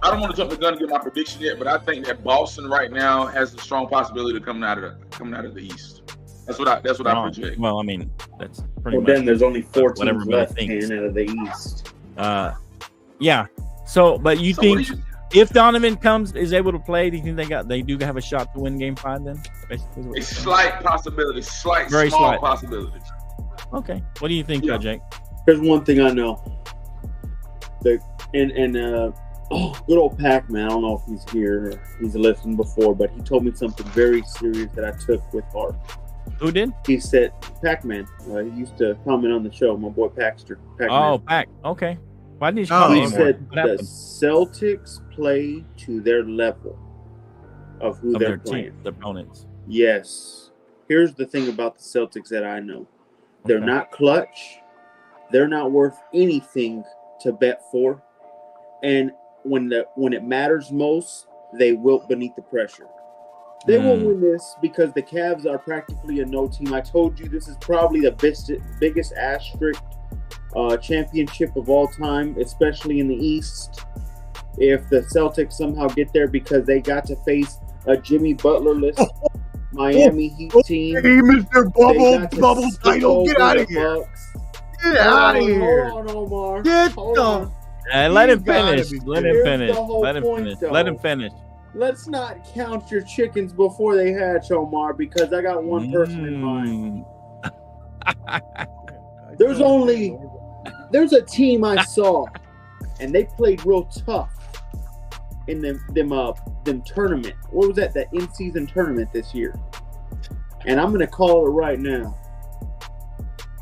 Speaker 5: the gun and get my prediction yet, but I think that Boston right now has a strong possibility of coming out of the East. That's what I project.
Speaker 4: Well, I mean, that's pretty much.
Speaker 6: Then there's only 4 teams
Speaker 4: everybody
Speaker 6: left
Speaker 4: thinks.
Speaker 6: out of the East.
Speaker 4: Yeah. So, but you think if Donovan is able to play, do you think they do have a shot to win Game 5? Then, basically,
Speaker 5: a slight possibility,
Speaker 4: very
Speaker 5: small possibility.
Speaker 4: Okay. What do you think, Jake?
Speaker 6: Here's one thing I know. Good old Pac-Man, I don't know if he's here or he's listened before, but he told me something very serious that I took with heart.
Speaker 4: Who did?
Speaker 6: He said, Pac-Man. He used to comment on the show, my boy Paxter. Pac-Man.
Speaker 4: Oh, Pac. Okay. Why didn't you call me anymore?
Speaker 6: He said the Celtics play to their level of who they're playing.
Speaker 4: The opponents.
Speaker 6: Yes. Here's the thing about the Celtics that I know. They're not clutch. They're not worth anything to bet for. And when it matters most, they wilt beneath the pressure. They won't win this because the Cavs are practically a no team. I told you this is probably the biggest asterisk championship of all time, especially in the East. If the Celtics somehow get there because they got to face a Jimmy Butler-less Miami Heat team.
Speaker 1: Hey, Mr. Bubble title, get out of here. Get out of here.
Speaker 6: Hold on, Omar.
Speaker 1: Hold on.
Speaker 4: Let him finish. Let him finish.
Speaker 6: Let's not count your chickens before they hatch, Omar, because I got one person in mind. There's a team I saw, and they played real tough in them tournament. What was that? That in-season tournament this year. And I'm gonna call it right now.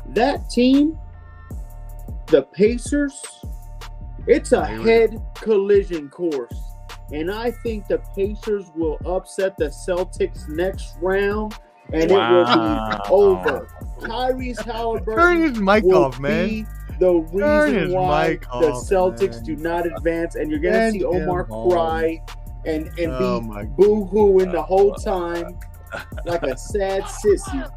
Speaker 6: That team, the Pacers, it's a head collision course. And I think the Pacers will upset the Celtics next round, and it will be over. Tyrese Halliburton
Speaker 1: Turn his mic off, man.
Speaker 6: Be the reason why the Celtics do not advance, and you're going to see Omar cry and be boo-hooing the whole time like a sad sissy.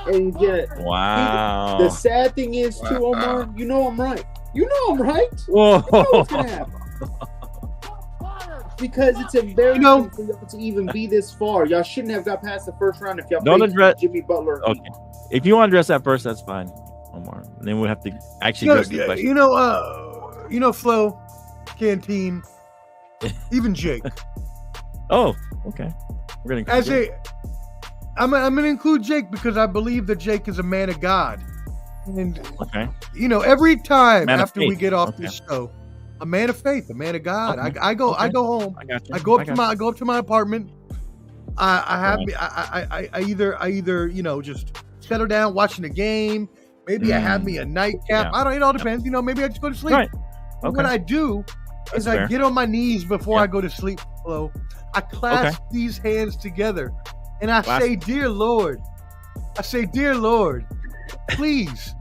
Speaker 6: And the sad thing is, too, Omar, you know I'm right. You know I'm right.
Speaker 4: Whoa.
Speaker 6: You know what's going to happen. because it's embarrassing for y'all to even be this far. Y'all shouldn't have got past the first round if y'all
Speaker 4: don't address
Speaker 6: Jimmy Butler.
Speaker 4: Okay, if you want to address that first, that's fine, Omar. And then we'll have to actually address the question.
Speaker 1: Flo, Canteen, even Jake.
Speaker 4: Oh, okay. We're gonna
Speaker 1: I'm gonna include Jake because I believe that Jake is a man of God, and every time after we get off this show. A man of faith, a man of God. Okay. I go home. I go up to my apartment. I either just settle down watching the game. Maybe I have me a nightcap. Yeah. I don't. It all depends. Maybe I just go to sleep. Right. Okay. What I do is I get on my knees before I go to sleep. Flo. I clasp these hands together, and I say, "Dear Lord," please.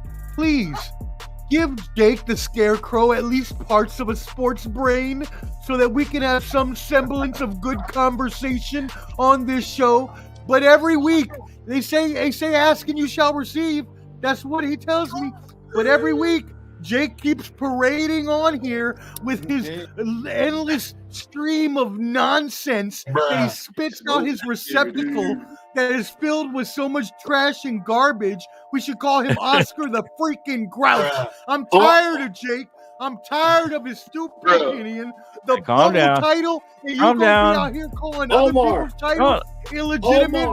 Speaker 1: Give Jake the Scarecrow at least parts of a sports brain so that we can have some semblance of good conversation on this show. But every week they say ask and you shall receive. That's what he tells me. But every week Jake keeps parading on here with his endless stream of nonsense that he spits out his receptacle that is filled with so much trash and garbage. We should call him Oscar the freaking Grouch. I'm tired of Jake. I'm tired of his stupid opinion. The bubble title, and you're going to be out here calling other people's titles illegitimate.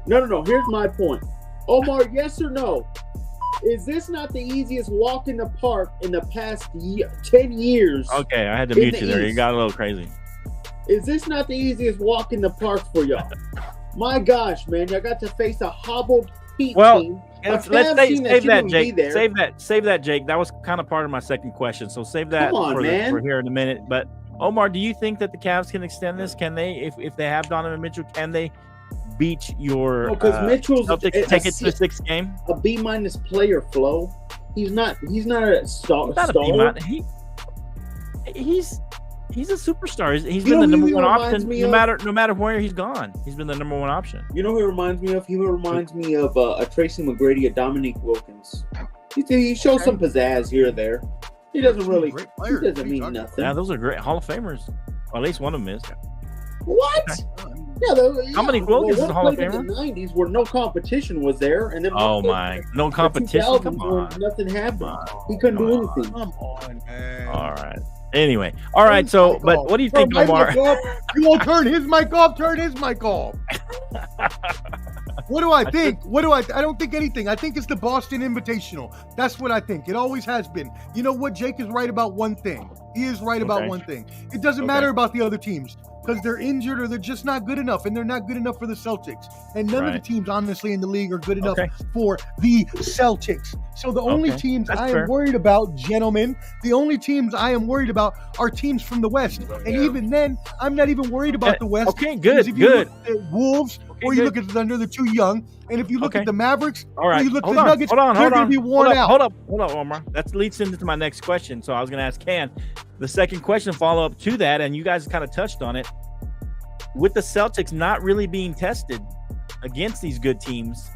Speaker 6: No. Here's my point. Omar, yes or no? Is this not the easiest walk in the park in the past 10 years?
Speaker 4: Okay, I had to mute you there. You got a little crazy.
Speaker 6: Is this not the easiest walk in the park for y'all? My gosh, man, y'all got to face a hobbled Heat team.
Speaker 4: Let's save that, Jake. Save that, Jake. That was kind of part of my second question. So save that for here in a minute. But Omar, do you think that the Cavs can extend this? Can they, if they have Donovan Mitchell, can they beat your
Speaker 6: Mitchell's
Speaker 4: Celtics, take it to the 6th game?
Speaker 6: A B- player, Flo. He's not a star.
Speaker 4: He's a superstar. He's been the number one option no matter where he's gone. He's been the number one option.
Speaker 6: You know who he reminds me of? He reminds me of a Tracy McGrady, a Dominique Wilkins. He shows some pizzazz here or there. He doesn't really. He doesn't mean nothing.
Speaker 4: Yeah, those are great Hall of Famers. Or at least one of them is.
Speaker 6: What?
Speaker 4: Okay. Dominique Wilkins is a Hall of Famer.
Speaker 6: In the 90s, where no competition was there, and then
Speaker 4: no competition. Come on,
Speaker 6: nothing happened. He couldn't do anything.
Speaker 1: Come on, man.
Speaker 4: All right. Anyway, all right. So, but what do you think, Omar?
Speaker 1: You won't turn his mic off. Turn his mic off. What do I think? I don't think anything. I think it's the Boston Invitational. That's what I think. It always has been. You know what? Jake is right about one thing. He is right about one thing. It doesn't matter about the other teams because they're injured or they're just not good enough, and they're not good enough for the Celtics. And none of the teams, honestly, in the league are good enough for the Celtics. So the only teams I am worried about, gentlemen, the only teams I am worried about are teams from the West. And even then, I'm not even worried about the West.
Speaker 4: Okay, good,
Speaker 1: if you look at Wolves, or you look at the Thunder, they're too young. And if you look at the Mavericks, or you look at the Nuggets, they're going to be worn out.
Speaker 4: Hold up, Omar. That leads into my next question. So I was going to ask Ken. The second question, follow up to that, and you guys kind of touched on it. With the Celtics not really being tested against these good teams,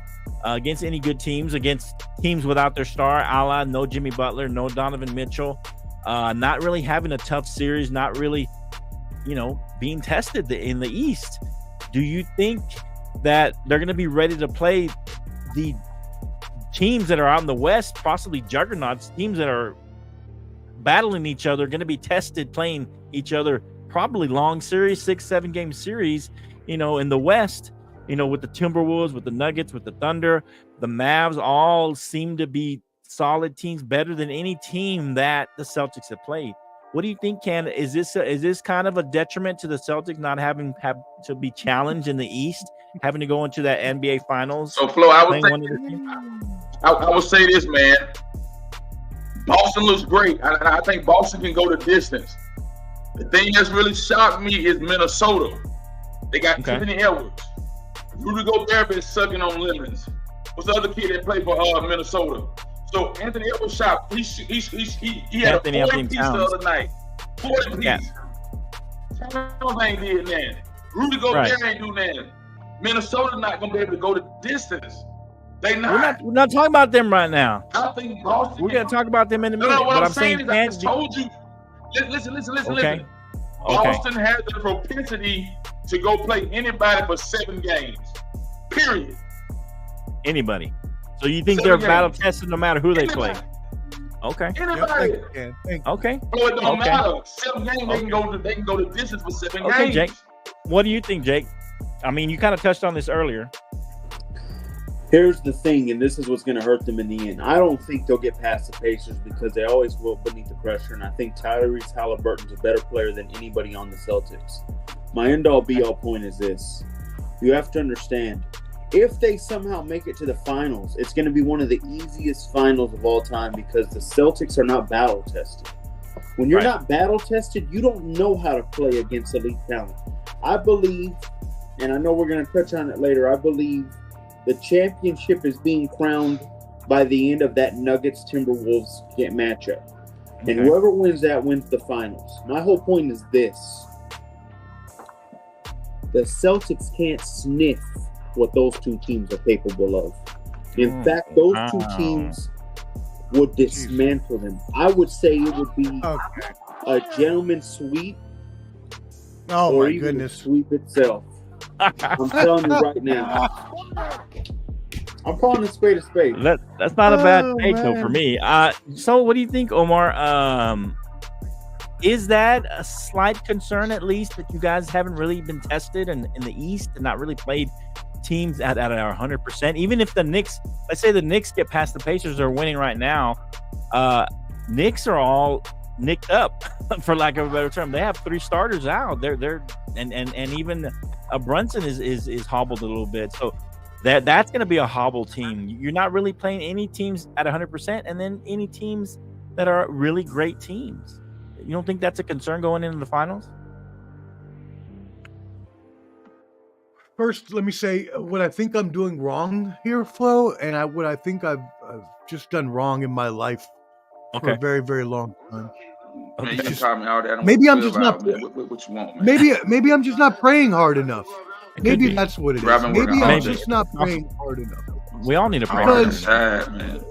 Speaker 4: against any good teams, against teams without their star, a la no Jimmy Butler, no Donovan Mitchell, not really having a tough series, not really, being tested in the East. Do you think that they're going to be ready to play the teams that are out in the West, possibly juggernauts, teams that are battling each other, going to be tested playing each other, probably long series, 6-7 game series, in the West, with the Timberwolves, with the Nuggets, with the Thunder, the Mavs, all seem to be solid teams, better than any team that the Celtics have played. What do you think, Ken? Is this kind of a detriment to the Celtics not having to be challenged in the East, having to go into that NBA Finals?
Speaker 5: So, Flo, I would say this, man. Boston looks great, and I think Boston can go the distance. The thing that's really shocked me is Minnesota. They got Anthony Edwards. Rudy Gobert been sucking on lemons. What's the other kid that played for Minnesota? So Anthony Edwards shot. He had a 40 piece the other night. 40 piece. Towns ain't did that. Rudy Gobert ain't do that. Minnesota not gonna be able to go the distance. They not.
Speaker 4: We're not talking about them right now.
Speaker 5: I think Boston.
Speaker 4: We're gonna talk about them in a minute.
Speaker 5: No, what
Speaker 4: but
Speaker 5: I'm saying is, I just told you. Listen.
Speaker 4: Okay.
Speaker 5: Boston has the propensity to go play anybody for 7 games. Period.
Speaker 4: Anybody. So you think they're battle tested no matter who they play? Okay.
Speaker 5: Anybody.
Speaker 4: Okay.
Speaker 5: So it don't matter. 7 games, they can go the distance for 7 games.
Speaker 4: Okay, Jake. What do you think, Jake? I mean, you kind of touched on this earlier.
Speaker 6: Here's the thing, and this is what's going to hurt them in the end. I don't think they'll get past the Pacers because they always will beneath the pressure, and I think Tyrese Halliburton's a better player than anybody on the Celtics. My end-all, be-all point is this. You have to understand, if they somehow make it to the finals, it's going to be one of the easiest finals of all time because the Celtics are not battle-tested. When you're not battle-tested, you don't know how to play against elite talent. I believe, and I know we're going to touch on it later, I believe the championship is being crowned by the end of that Nuggets-Timberwolves matchup. And whoever wins that wins the finals. My whole point is this. The Celtics can't sniff what those two teams are capable of. In fact, those two teams would dismantle them. I would say it would be a gentleman's sweep or even a sweep itself. I'm telling you right now. I'm calling a spade a spade.
Speaker 4: That's not a bad take though for me. So what do you think, Omar? Is that a slight concern at least that you guys haven't really been tested in the East and not really played teams at our 100%? Even if the Knicks, let's say the Knicks get past the Pacers, are winning right now. Knicks are all nicked up, for lack of a better term. They have 3 starters out. They're and even Brunson is hobbled a little bit. So that's going to be a hobble team. You're not really playing any teams at 100%, and then any teams that are really great teams. You don't think that's a concern going into the finals?
Speaker 1: First, let me say what I think I'm doing wrong here, Flo, and what I think I've just done wrong in my life for a very, very long time.
Speaker 5: Man, you can call me all that.
Speaker 1: Maybe I'm just not.
Speaker 5: What you want, man?
Speaker 1: Maybe I'm just not praying hard enough. Maybe that's what it is. Maybe I'm just not praying hard enough.
Speaker 4: We all need to pray hard
Speaker 5: enough, man.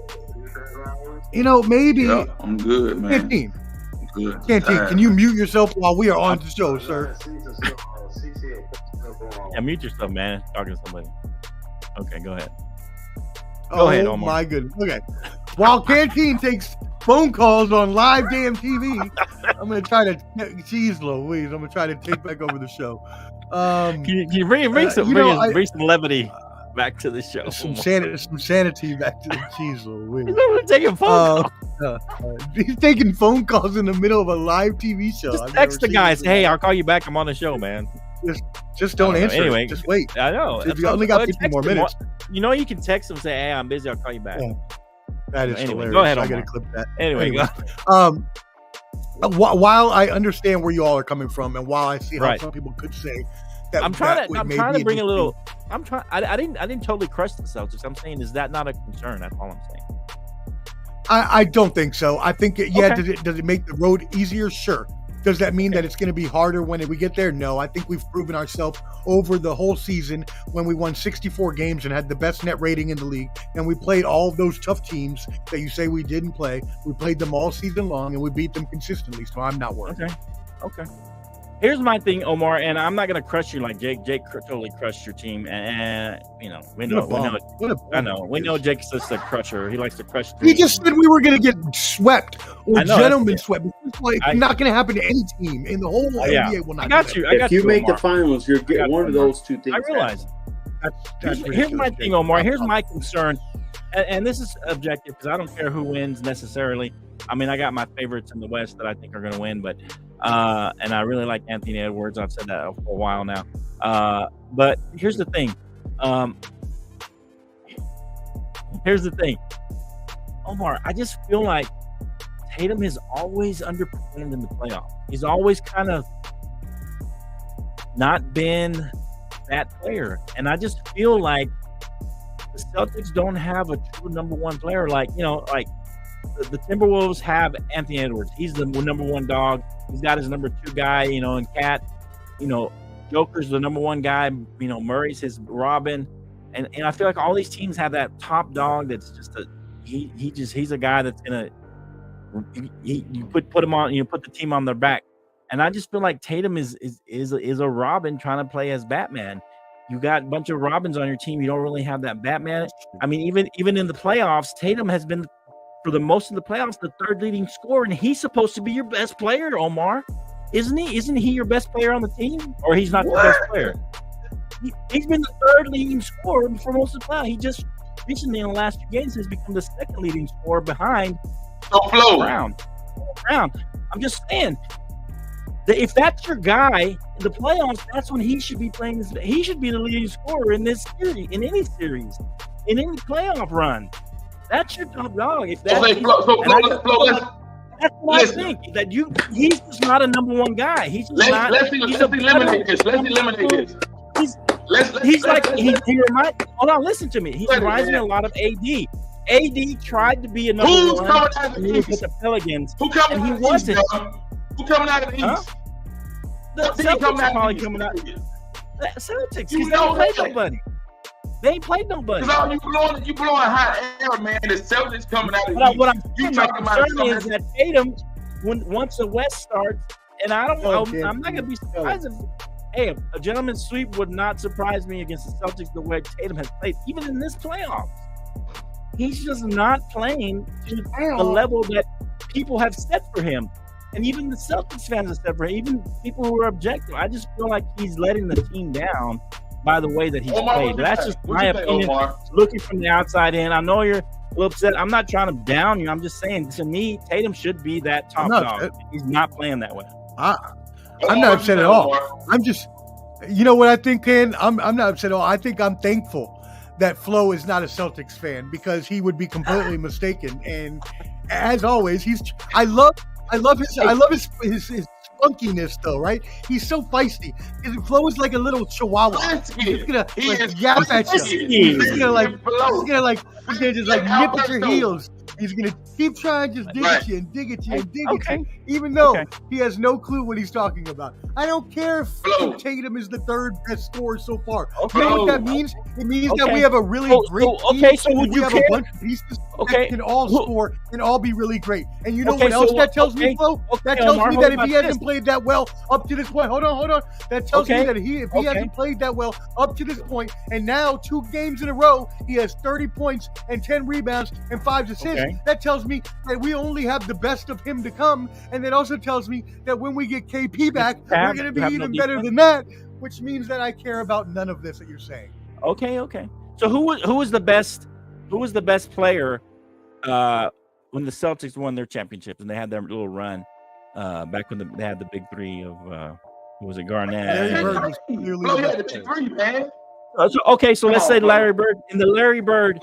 Speaker 1: You know, maybe.
Speaker 5: Yeah, I'm good, man.
Speaker 1: 15. Canteen, can you mute yourself while we are on the show, sir?
Speaker 4: Yeah, mute yourself, man. Talking to somebody. Okay, go ahead. Go ahead, Omar.
Speaker 1: Oh my goodness. Okay. While Canteen takes phone calls on live damn TV, I'm gonna try to. Jeez Louise, I'm gonna try to take back over the show.
Speaker 4: Can you bring some levity back to the show?
Speaker 1: Some sanity back to the Jeez Louise.
Speaker 4: He's taking phone calls.
Speaker 1: He's taking phone calls in the middle of a live TV show.
Speaker 4: Just text the guy. Say, hey, I'll call you back. I'm on the show, man.
Speaker 1: Just don't answer.
Speaker 4: Anyway,
Speaker 1: just wait.
Speaker 4: I know.
Speaker 1: You only got 15 more minutes.
Speaker 4: You know, you can text him and say, hey, I'm busy. I'll call you back.
Speaker 1: Yeah. That is hilarious.
Speaker 4: Go ahead,
Speaker 1: I
Speaker 4: Omar.
Speaker 1: got to clip that.
Speaker 4: Anyway,
Speaker 1: while I understand where you all are coming from, and while I see how some people could say that,
Speaker 4: I'm trying to bring a little. I didn't totally crush the Celtics. I'm saying, is that not a concern? That's all I'm saying.
Speaker 1: I don't think so. I think does it make the road easier? Sure. Does that mean that it's going to be harder when we get there? No. I think we've proven ourselves over the whole season when we won 64 games and had the best net rating in the league, and we played all of those tough teams that you say we didn't play. We played them all season long, and we beat them consistently, so I'm not worried.
Speaker 4: Okay. Here's my thing, Omar, and I'm not going to crush you like Jake. Jake totally crushed your team, and we know. We know Jake's just a crusher. He likes to crush.
Speaker 1: He just said we were going to get swept or gentlemen swept. It's not going to happen to any team in the whole NBA. Will not.
Speaker 4: I got you.
Speaker 6: If you make the finals, you're getting one of those two things.
Speaker 4: I realize. Here's my thing, Omar. Here's my concern, and this is objective because I don't care who wins necessarily. I mean, I got my favorites in the West that I think are going to win, but and I really like Anthony Edwards. I've said that for a while now. But here's the thing. Omar, I just feel like Tatum has always underperformed in the playoffs. He's always kind of not been that player. And I just feel like the Celtics don't have a true number one player. Like, the Timberwolves have Anthony Edwards. He's the number one dog. He's got his number 2 guy, and Cat, Joker's the number 1 guy. Murray's his Robin. And I feel like all these teams have that top dog that's just he's a guy that's gonna you put him on, put the team on their back. And I just feel like Tatum is a Robin trying to play as Batman. You got a bunch of Robins on your team. You don't really have that Batman. I mean, even in the playoffs, Tatum has been, for the most of the playoffs, the third leading scorer, and he's supposed to be your best player, Omar. Isn't he? Isn't he your best player on the team? Or he's not the best player? He's been the third leading scorer for most of the playoffs. He just recently, in the last few games, has become the second leading scorer behind Brown. I'm just saying, if that's your guy in the playoffs, that's when he should be playing. He should be the leading scorer in this series, in any playoff run. That's your top dog. If that's, that's what I think. That he's just not a number one guy. He's just not.
Speaker 5: Let's eliminate this.
Speaker 4: Hold on, listen to me. He reminds me a lot of AD. AD tried to be a number
Speaker 5: Who's
Speaker 4: one.
Speaker 5: coming out of the East?
Speaker 4: With the Pelicans,
Speaker 5: and he wasn't. Who coming out of the East?
Speaker 4: The Celtics are probably coming out. The Celtics. They ain't played nobody.
Speaker 5: Because you blowing hot air, man. The Celtics coming out of the East.
Speaker 4: What I'm saying, my concern is that Tatum, once the West starts, and I'm not going to be surprised if, a gentleman's sweep would not surprise me against the Celtics the way Tatum has played, even in this playoffs. He's just not playing to the level that people have set for him. And even the Celtics fans have set for him, even people who are objective. I just feel like he's letting the team down by the way that he's played. That's just my opinion, looking from the outside in. I know you're a little upset. I'm not trying to down you. I'm just saying, to me, Tatum should be that top dog. He's not playing that way.
Speaker 1: I'm not upset at all. I'm just, you know what I think, Ken? I'm not upset at all. I think I'm thankful that Flo is not a Celtics fan, because he would be completely mistaken. And as always, I love his funkiness, though, right? He's so feisty. Flo is like a little chihuahua. He's gonna yap at you. He's gonna just nip at your heels. He's gonna keep trying to just dig at you and dig at you and dig at you, even though he has no clue what he's talking about. I don't care if Tatum is the third best scorer so far. You know what that means? It means that we have a really great team.
Speaker 4: So would you
Speaker 1: have
Speaker 4: care?
Speaker 1: A bunch of pieces that can all score and all be really great. And you know what else that tells me, Flo? That tells me that if he hasn't played that well up to this point, hold on. That tells me that if he hasn't played that well up to this point, and now 2 games in a row, he has 30 points and 10 rebounds and 5 assists. That tells me that we only have the best of him to come, and that also tells me that when we get KP back, we're going to be even better than that, which means that I care about none of this that you're saying.
Speaker 4: Okay. So who was the best player when the Celtics won their championship and they had their little run back when they had the big three of was it Garnett?
Speaker 1: Larry Bird was clearly the best
Speaker 5: player, man.
Speaker 4: So let's say Larry Bird in the Larry Bird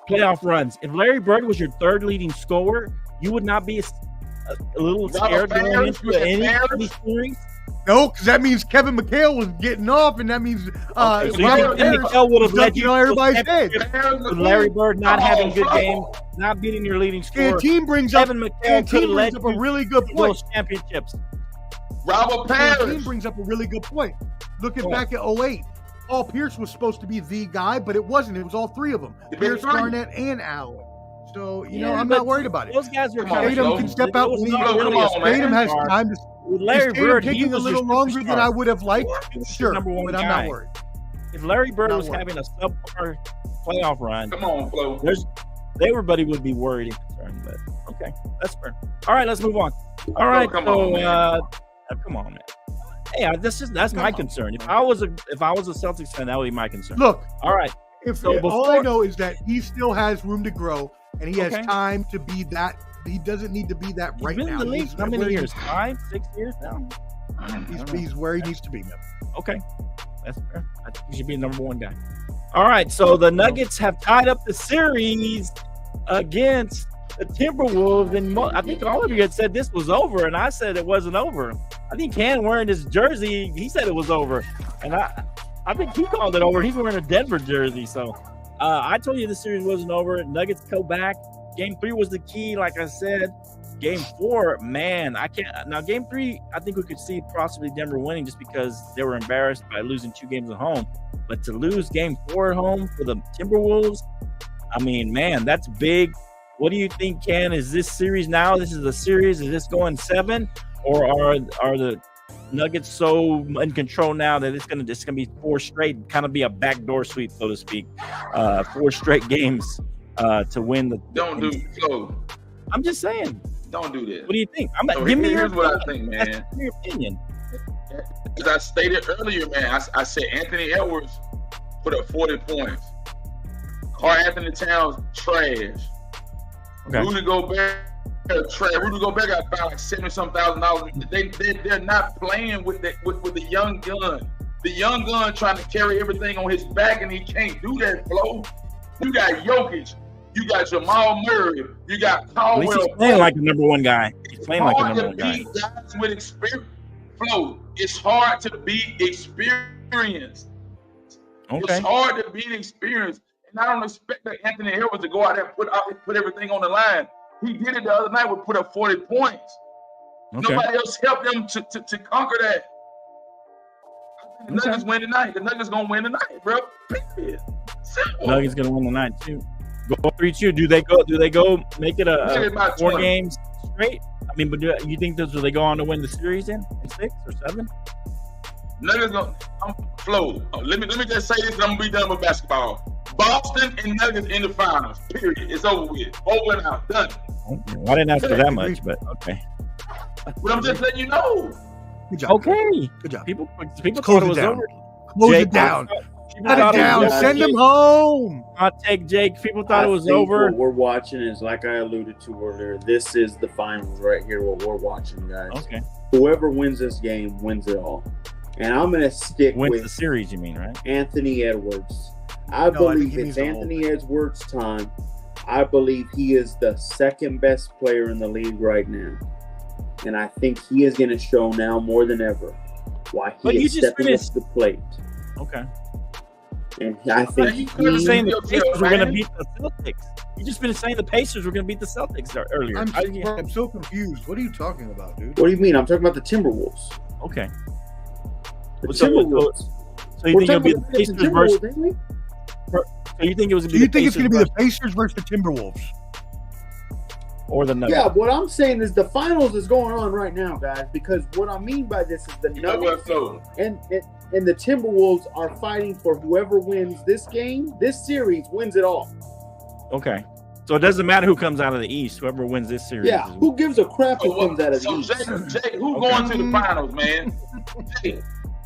Speaker 4: playoff runs. If Larry Bird was your third leading scorer, you would not be a little scared going into any of these series.
Speaker 1: No, because that means Kevin McHale was getting off, and that means
Speaker 4: McHale would have led you
Speaker 1: on everybody's head.
Speaker 4: With Larry Bird not having a good game, not beating your leading scorer.
Speaker 1: Team brings up a really good point.
Speaker 4: Those championships.
Speaker 1: Team brings up a really good point. Looking back at 2008, Paul Pierce was supposed to be the guy, but it wasn't. It was all 3 of them: Pierce, Garnett, and Allen. So I'm not worried about it.
Speaker 4: Those guys are
Speaker 1: Tatum can step out when Tatum has time to.
Speaker 4: Larry Bird,
Speaker 1: taking a little longer than I would have liked. Sure, but I'm not worried.
Speaker 4: If Larry Bird was having a subpar playoff run,
Speaker 5: come on, Flo.
Speaker 4: Everybody would be worried and concerned. But okay, that's fair. All right, let's move on. All right, come on, man. Hey, that's my concern. If I was a Celtics fan, that would be my concern.
Speaker 1: Look,
Speaker 4: all right.
Speaker 1: All I know is that he still has room to grow, and he has time to be that. He doesn't need to be that right now.
Speaker 4: He's been in the league how many years? 5, 6 years now?
Speaker 1: He's where he needs to be now.
Speaker 4: Okay. That's fair. I think he should be the number 1 guy. All right. So the Nuggets have tied up the series against the Timberwolves. And I think all of you had said this was over, and I said it wasn't over. I think Ken wearing his jersey, he said it was over. And I think he called it over. He's wearing a Denver jersey. So I told you the series wasn't over. Nuggets go back. Game 3 was the key, like I said. Game 4, man, I can't. Now, Game 3, I think we could see possibly Denver winning just because they were embarrassed by losing 2 games at home. But to lose Game 4 at home for the Timberwolves, I mean, man, that's big. What do you think, Ken? Is this series now? This is a series. Is this going 7, or are the Nuggets so in control now that it's gonna be 4 straight, kind of be a backdoor sweep, so to speak, 4 straight games to win the?
Speaker 5: Don't do Flo.
Speaker 4: I'm just saying.
Speaker 5: Don't do this.
Speaker 4: What do you think?
Speaker 5: Give me your opinion. What I think, man.
Speaker 4: That's your opinion.
Speaker 5: As I stated earlier, man, I said Anthony Edwards put up 40 points. Karl Anthony Towns trash.
Speaker 4: Okay.
Speaker 5: Rudy Gobert trash. Rudy Gobert got about like $70,000. They're not playing with the young gun. The young gun trying to carry everything on his back, and he can't do that, Flo. You got Jokic. You got Jamal Murray. You got Caldwell.
Speaker 4: At least he's playing like a number 1 guy. He's playing like a number 1 guy.
Speaker 5: Guys with experience. Flo, it's hard to beat experience.
Speaker 4: Okay.
Speaker 5: It's hard to beat experience. And I don't expect that Anthony Edwards to go out there and put everything on the line. He did it the other night with put up 40 points. Okay. Nobody else helped them to conquer that. I think the Nuggets win tonight. The Nuggets gonna win tonight, bro. Period. Simple.
Speaker 4: Nuggets gonna win tonight too. Go 3-2. Do they go make it a 4 games straight? I mean, but you think do they go on to win the series in 6 or 7?
Speaker 5: Nuggets gonna Flo. Let me just say this, and I'm gonna be done with basketball. Boston and Nuggets in the finals. Period. It's over with. Over and out. Done.
Speaker 4: Well, I didn't ask for that much, but okay.
Speaker 5: But I'm just letting you know.
Speaker 1: Good job.
Speaker 4: Okay.
Speaker 1: Good job.
Speaker 4: People thought it was over.
Speaker 1: Close it down. Shut it down. Send them home.
Speaker 4: I'll take Jake. People thought it was over.
Speaker 6: What we're watching is, like I alluded to earlier, this is the finals right here, what we're watching, guys.
Speaker 4: Okay.
Speaker 6: Whoever wins this game wins it all. And I'm going to stick with
Speaker 4: the series, you mean, right?
Speaker 6: Anthony Edwards. I believe it's Anthony Edwards' time. I believe he is the second best player in the league right now. And I think he is going to show now more than ever why he is stepping up to the plate.
Speaker 4: Okay.
Speaker 6: And I think
Speaker 4: you were saying the Pacers were going to beat the Celtics. You just been saying the Pacers were going to beat the Celtics earlier.
Speaker 1: I'm so confused. What are you talking about, dude?
Speaker 6: What do you mean? I'm talking about the Timberwolves.
Speaker 4: Okay.
Speaker 6: The Timberwolves.
Speaker 4: So you think it'll be the Pacers versus? So you think it was?
Speaker 1: Do you think it's going to be the Pacers versus the Timberwolves?
Speaker 4: Or the Nuggets?
Speaker 6: Yeah, what I'm saying is the finals is going on right now, guys. Because what I mean by this is the Nuggets and the Timberwolves are fighting for whoever wins this game. This series wins it all.
Speaker 4: Okay. So it doesn't matter who comes out of the East. Whoever wins this series.
Speaker 6: Yeah. Who gives a crap who comes out of the East?
Speaker 5: Jay, who going to the finals, man?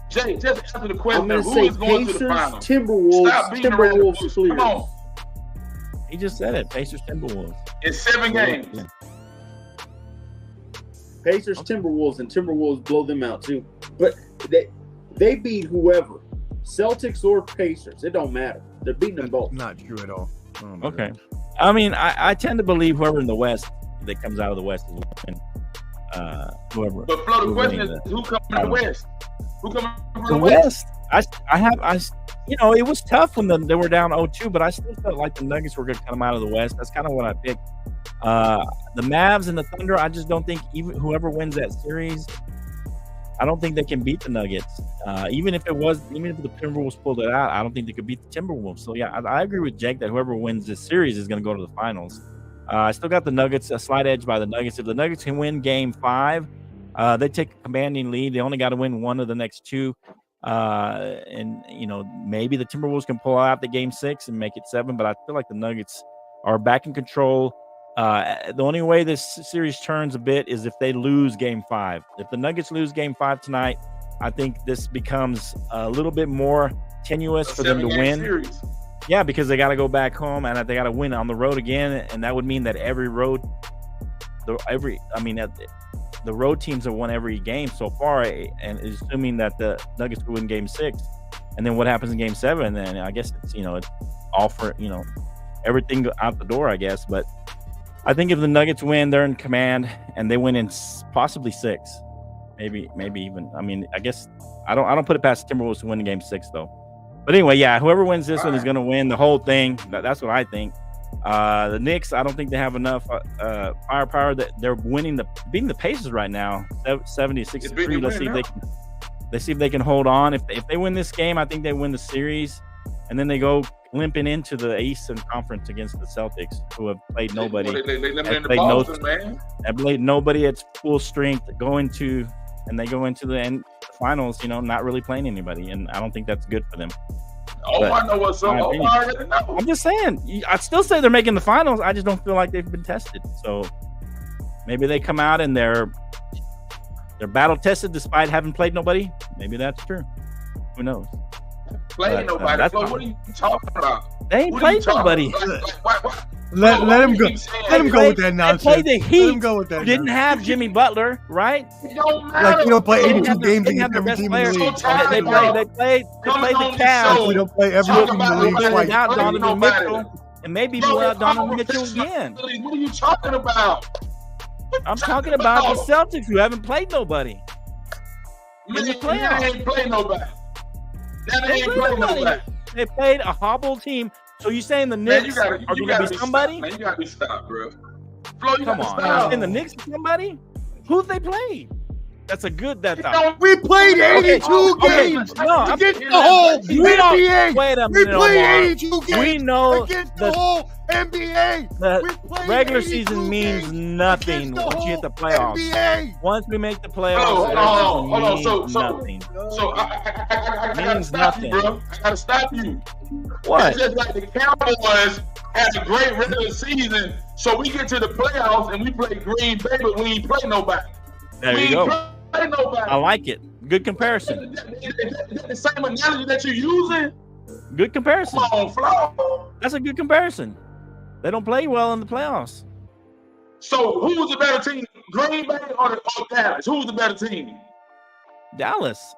Speaker 5: Jay, just answer the question.
Speaker 6: I'm going to say Pacers, Timberwolves, clear.
Speaker 5: Come on.
Speaker 4: He just said it. Pacers, Timberwolves.
Speaker 5: It's 7 games.
Speaker 4: Yeah.
Speaker 6: Pacers, Timberwolves, and Timberwolves blow them out too. But they beat whoever. Celtics or Pacers. It don't matter. They're beating them both.
Speaker 1: Not true at all.
Speaker 4: Oh, okay. I mean, I tend to believe whoever in the West that comes out of the West is winning. Whoever.
Speaker 5: But Flo, the question is, who comes from the West? Who comes from
Speaker 4: the West? It was tough when they were down 0-2, but I still felt like the Nuggets were going to come out of the West. That's kind of what I picked. The Mavs and the Thunder, I just don't think even whoever wins that series, I don't think they can beat the Nuggets. Even if the Timberwolves pulled it out, I don't think they could beat the Timberwolves. So yeah, I agree with Jake that whoever wins this series is going to go to the finals. I still got the Nuggets, a slight edge by the Nuggets. If the Nuggets can win Game 5, they take a commanding lead. They only got to win one of the next 2. And maybe the Timberwolves can pull out the Game 6 and make it 7. But I feel like the Nuggets are back in control. The only way this series turns a bit is if they lose Game 5. If the Nuggets lose Game 5 tonight, I think this becomes a little bit more tenuous for them to win.
Speaker 5: Series.
Speaker 4: Yeah, because they got to go back home and they got to win on the road again, and that would mean that the road teams have won every game so far, and assuming that the Nuggets will win Game 6, and then what happens in Game 7? Then I guess it's it's all for everything out the door, I guess. But I think if the Nuggets win, they're in command, and they win in possibly 6, maybe even. I mean, I guess I don't put it past the Timberwolves to win Game 6 though. But anyway, yeah, whoever wins this one is going to win the whole thing. That's what I think. The Knicks, I don't think they have enough firepower. That they're beating the Pacers right now, 70-63. Let's see if they can hold on. If they win this game, I think they win the series, and then they go limping into the Eastern Conference against the Celtics, who have played nobody. They played nobody at full strength. They go into the end finals, not really playing anybody, and I don't think that's good for them.
Speaker 5: I know what's up.
Speaker 4: I'm just saying. I still say they're making the finals. I just don't feel like they've been tested. So maybe they come out and they're battle tested despite having played nobody. Maybe that's true. Who knows?
Speaker 5: Playing nobody. What are you talking about?
Speaker 4: They ain't played nobody.
Speaker 1: Let him go. Let him go with that nonsense.
Speaker 4: They played the Heat. Who didn't have Jimmy Butler, right?
Speaker 1: Like you don't play 82 games against every team in the league.
Speaker 4: They played the Cavs.
Speaker 1: We don't play every team in the league twice.
Speaker 4: Without Donovan Mitchell, and maybe without Donovan Mitchell again.
Speaker 5: What are you talking about?
Speaker 4: I'm talking about the Celtics who haven't played nobody.
Speaker 5: Man, they ain't played nobody.
Speaker 4: They played a hobbled team. So you saying the Knicks are going to be somebody?
Speaker 5: Man, you got to be stopped, bro.
Speaker 4: Come on. And the Knicks are somebody? Who they play? That's a good
Speaker 1: We played 82 games against the whole NBA.
Speaker 4: Wait a minute,
Speaker 1: we played 82 games
Speaker 4: we know
Speaker 1: against the whole NBA.
Speaker 4: The regular season means nothing once you hit the playoffs.
Speaker 1: NBA.
Speaker 4: Once we make the playoffs,
Speaker 5: hold on.
Speaker 4: Nothing.
Speaker 5: So I gotta stop
Speaker 4: nothing.
Speaker 5: you, bro. I gotta stop you.
Speaker 4: What?
Speaker 5: It's just like the Cowboys had a great regular season, so we get to the playoffs and we play Green Bay, but we ain't play nobody.
Speaker 4: There you go.
Speaker 5: Nobody.
Speaker 4: I like it. Good comparison.
Speaker 5: Is that the same analogy that you're using?
Speaker 4: Good comparison.
Speaker 5: Come on, Flo.
Speaker 4: That's a good comparison. They don't play well in the playoffs.
Speaker 5: So who was the better team, Green Bay or Dallas? Who was the better team?
Speaker 4: Dallas.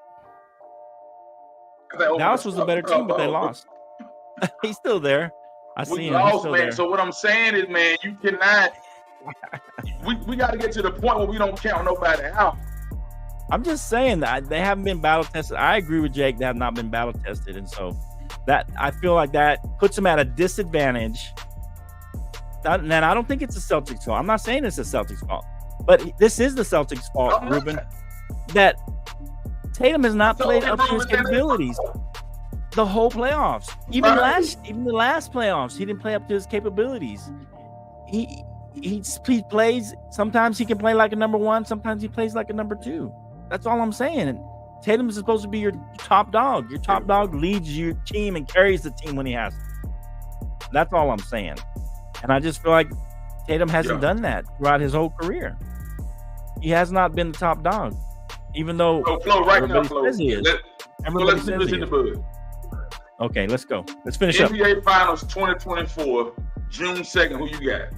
Speaker 4: Dallas was the better team, but they lost. He's still there. I see him.
Speaker 5: Lost, man. There. So what I'm saying is, man, you cannot. we got to get to the point where we don't count nobody out.
Speaker 4: I'm just saying that they haven't been battle tested. I agree with Jake. They have not been battle tested, and so that I feel like that puts them at a disadvantage. And I don't think it's the Celtics' fault. I'm not saying it's the Celtics' fault, but this is the Celtics' fault, Ruben. That Tatum has not played up to his capabilities the whole playoffs. Even the last playoffs, he didn't play up to his capabilities. He plays. Sometimes he can play like a number one. Sometimes he plays like a number two. That's all I'm saying. Tatum is supposed to be your top dog. Your top dog leads your team and carries the team when he has to. That's all I'm saying. And I just feel like Tatum hasn't done that throughout his whole career. He has not been the top dog, even though everybody says he is. Everybody says he is. Okay, let's go. Let's finish up.
Speaker 5: NBA Finals 2024, June 2nd. Who you got?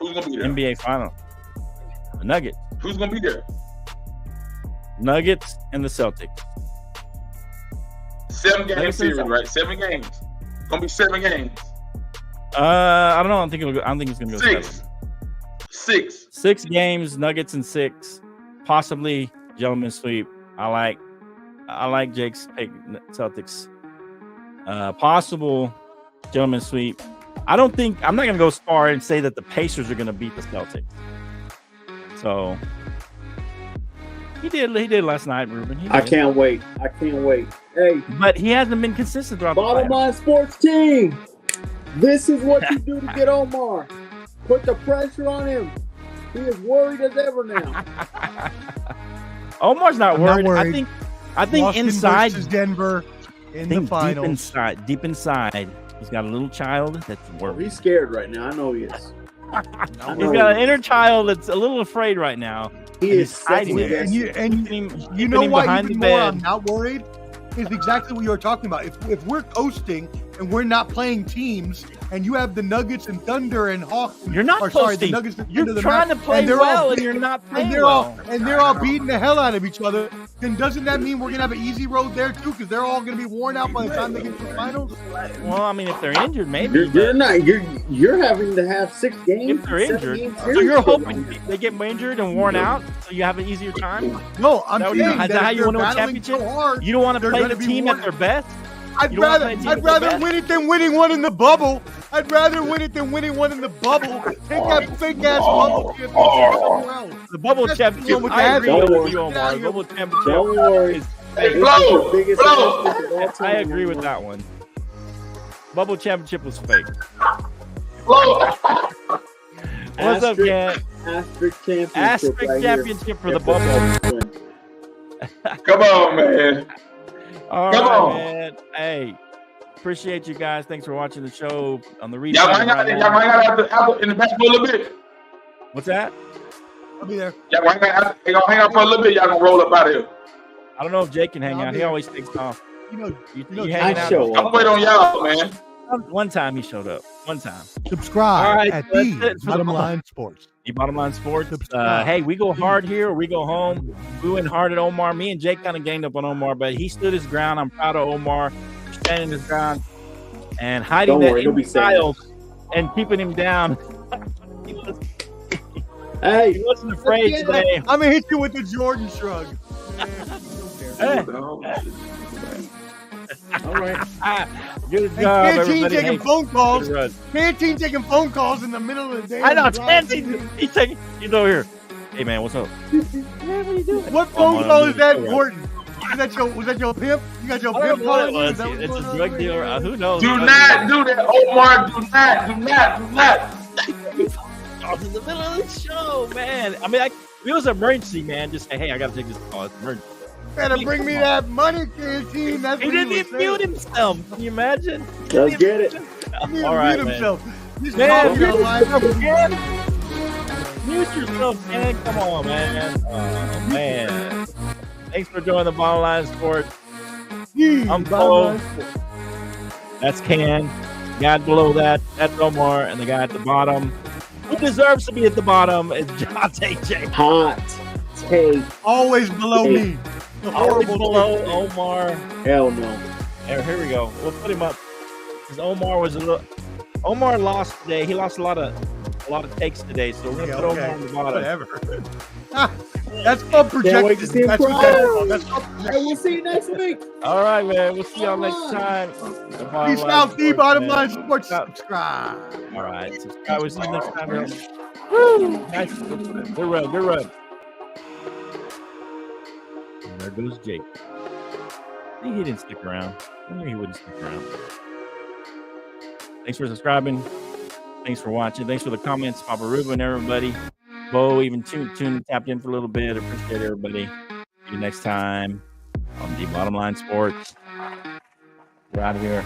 Speaker 5: Who's gonna be there?
Speaker 4: NBA Finals. The Nuggets.
Speaker 5: Who's gonna be there?
Speaker 4: Nuggets and the Celtics.
Speaker 5: 7-game series, right? 7 games. It's gonna be 7 games.
Speaker 4: I don't know. I think it's gonna go
Speaker 5: 6. 6.
Speaker 4: 6 games. Nuggets and 6. Possibly gentleman sweep. I like Jake's pick. Celtics. Possible gentleman sweep. I'm not going to go as far and say that the Pacers are going to beat the Celtics. So he did last night, Ruben.
Speaker 6: I can't wait. Hey,
Speaker 4: but he hasn't been consistent throughout
Speaker 6: Bottom Line Sports Team. This is what you do to get Omar. Put the pressure on him. He is worried as ever now.
Speaker 4: Omar's not worried. I think
Speaker 1: Boston
Speaker 4: inside
Speaker 1: versus Denver in the finals.
Speaker 4: Deep inside, he's got a little child that's worried.
Speaker 6: He's scared right now. I know he is.
Speaker 4: He's got an inner child that's a little afraid right now.
Speaker 6: He is hiding it.
Speaker 1: And you know why even more I'm not worried is exactly what you're talking about. If we're coasting and we're not playing teams, and you have the Nuggets and Thunder and Hawks,
Speaker 4: you're not coasting. You're trying to play well, and you're not playing well.
Speaker 1: And they're all beating the hell out of each other. Then doesn't that mean we're gonna have an easy road there too? Because they're all gonna be worn out by the time they get to the finals.
Speaker 4: Well, I mean, if they're injured, maybe
Speaker 6: you're not. You're having to have 6 games.
Speaker 4: If they're injured, so you're hoping they get injured and worn out, so you have an easier time.
Speaker 1: No, I'm saying
Speaker 4: is that how you want to win a championship? You don't want to play the team at their best.
Speaker 1: I'd rather win it than winning one in the bubble. I'd rather win it than winning one in the bubble. Take that fake ass bubble championship somewhere else.
Speaker 4: The bubble championship. I agree with you, Omar. The bubble championship.
Speaker 6: Don't worry.
Speaker 4: I agree with that one. Bubble championship was fake. What's up, Ken? Asterisk championship for the bubble.
Speaker 5: Come on, man.
Speaker 4: All
Speaker 5: Come
Speaker 4: right,
Speaker 5: on,
Speaker 4: man. Hey, appreciate you guys. Thanks for watching the show on the replay.
Speaker 5: Y'all hang out in the back for a little bit.
Speaker 4: What's that?
Speaker 1: I'll be there.
Speaker 5: Y'all gonna hang out for a little bit. Y'all gonna roll up out of here.
Speaker 4: I don't know if Jake can hang out. He always takes off.
Speaker 1: You
Speaker 4: hanging out?
Speaker 5: I'm waiting on y'all, man.
Speaker 4: One time he showed up. One time.
Speaker 1: Subscribe at the Bottom Line Sports.
Speaker 4: The Bottom Line Sports. Hey, we go hard here or we go home. We went hard at Omar. Me and Jake kind of gained up on Omar, but he stood his ground. I'm proud of Omar standing his ground and hiding that style and keeping him down.
Speaker 6: Hey,
Speaker 4: he wasn't afraid today.
Speaker 1: I'm gonna hit you with the Jordan shrug.
Speaker 4: Hey.
Speaker 6: All right.
Speaker 4: Good job,
Speaker 1: Canteen
Speaker 4: everybody.
Speaker 1: taking phone calls. Canteen taking phone calls in the middle of the day.
Speaker 4: I know. Canteen. He's over here. Hey, man, what's up? Man, what are you doing?
Speaker 1: What phone call is that important? Was that your pimp? You got your pimp calling you?
Speaker 4: It's a drug dealer. Who knows?
Speaker 5: Do not do that, Omar. Do not.
Speaker 4: In the middle of the show, man. I mean, if it was an emergency, man, just say, hey, I got to take this call. It's an emergency.
Speaker 1: Better bring me that money, Canteen. That's
Speaker 4: He didn't even mute himself. Can you imagine?
Speaker 6: Let's get it.
Speaker 4: All right, man.
Speaker 1: Himself.
Speaker 4: Man, mute yourself, man. Come on, man. Oh, man. Thanks for joining the Bottom Line Sports. I'm Bo. That's Ken. The guy below that, that's Omar. And the guy at the bottom, who deserves to be at the bottom, is John J.
Speaker 6: Hot take.
Speaker 1: Always below me.
Speaker 4: Always below Omar.
Speaker 6: Hell no.
Speaker 4: Here we go. We'll put him up because Omar lost today. He lost a lot of takes today, so we're gonna put Omar on the bottom.
Speaker 1: Whatever. That's called projection. That's what that's called. That's called projection.
Speaker 6: We'll see you next week.
Speaker 4: All right, man. We'll see y'all next time.
Speaker 1: Peace out, the Bottom Line Sports. Subscribe.
Speaker 4: All right, subscribe. We'll see you next time. Woo! Nice. Good run. And there goes Jake. He didn't stick around. I knew he wouldn't stick around. Thanks for subscribing. Thanks for watching. Thanks for the comments, Papa Ruben, everybody. Bo, even Tune tapped in for a little bit. Appreciate everybody. See you next time on the Bottom Line Sports. We're out of here.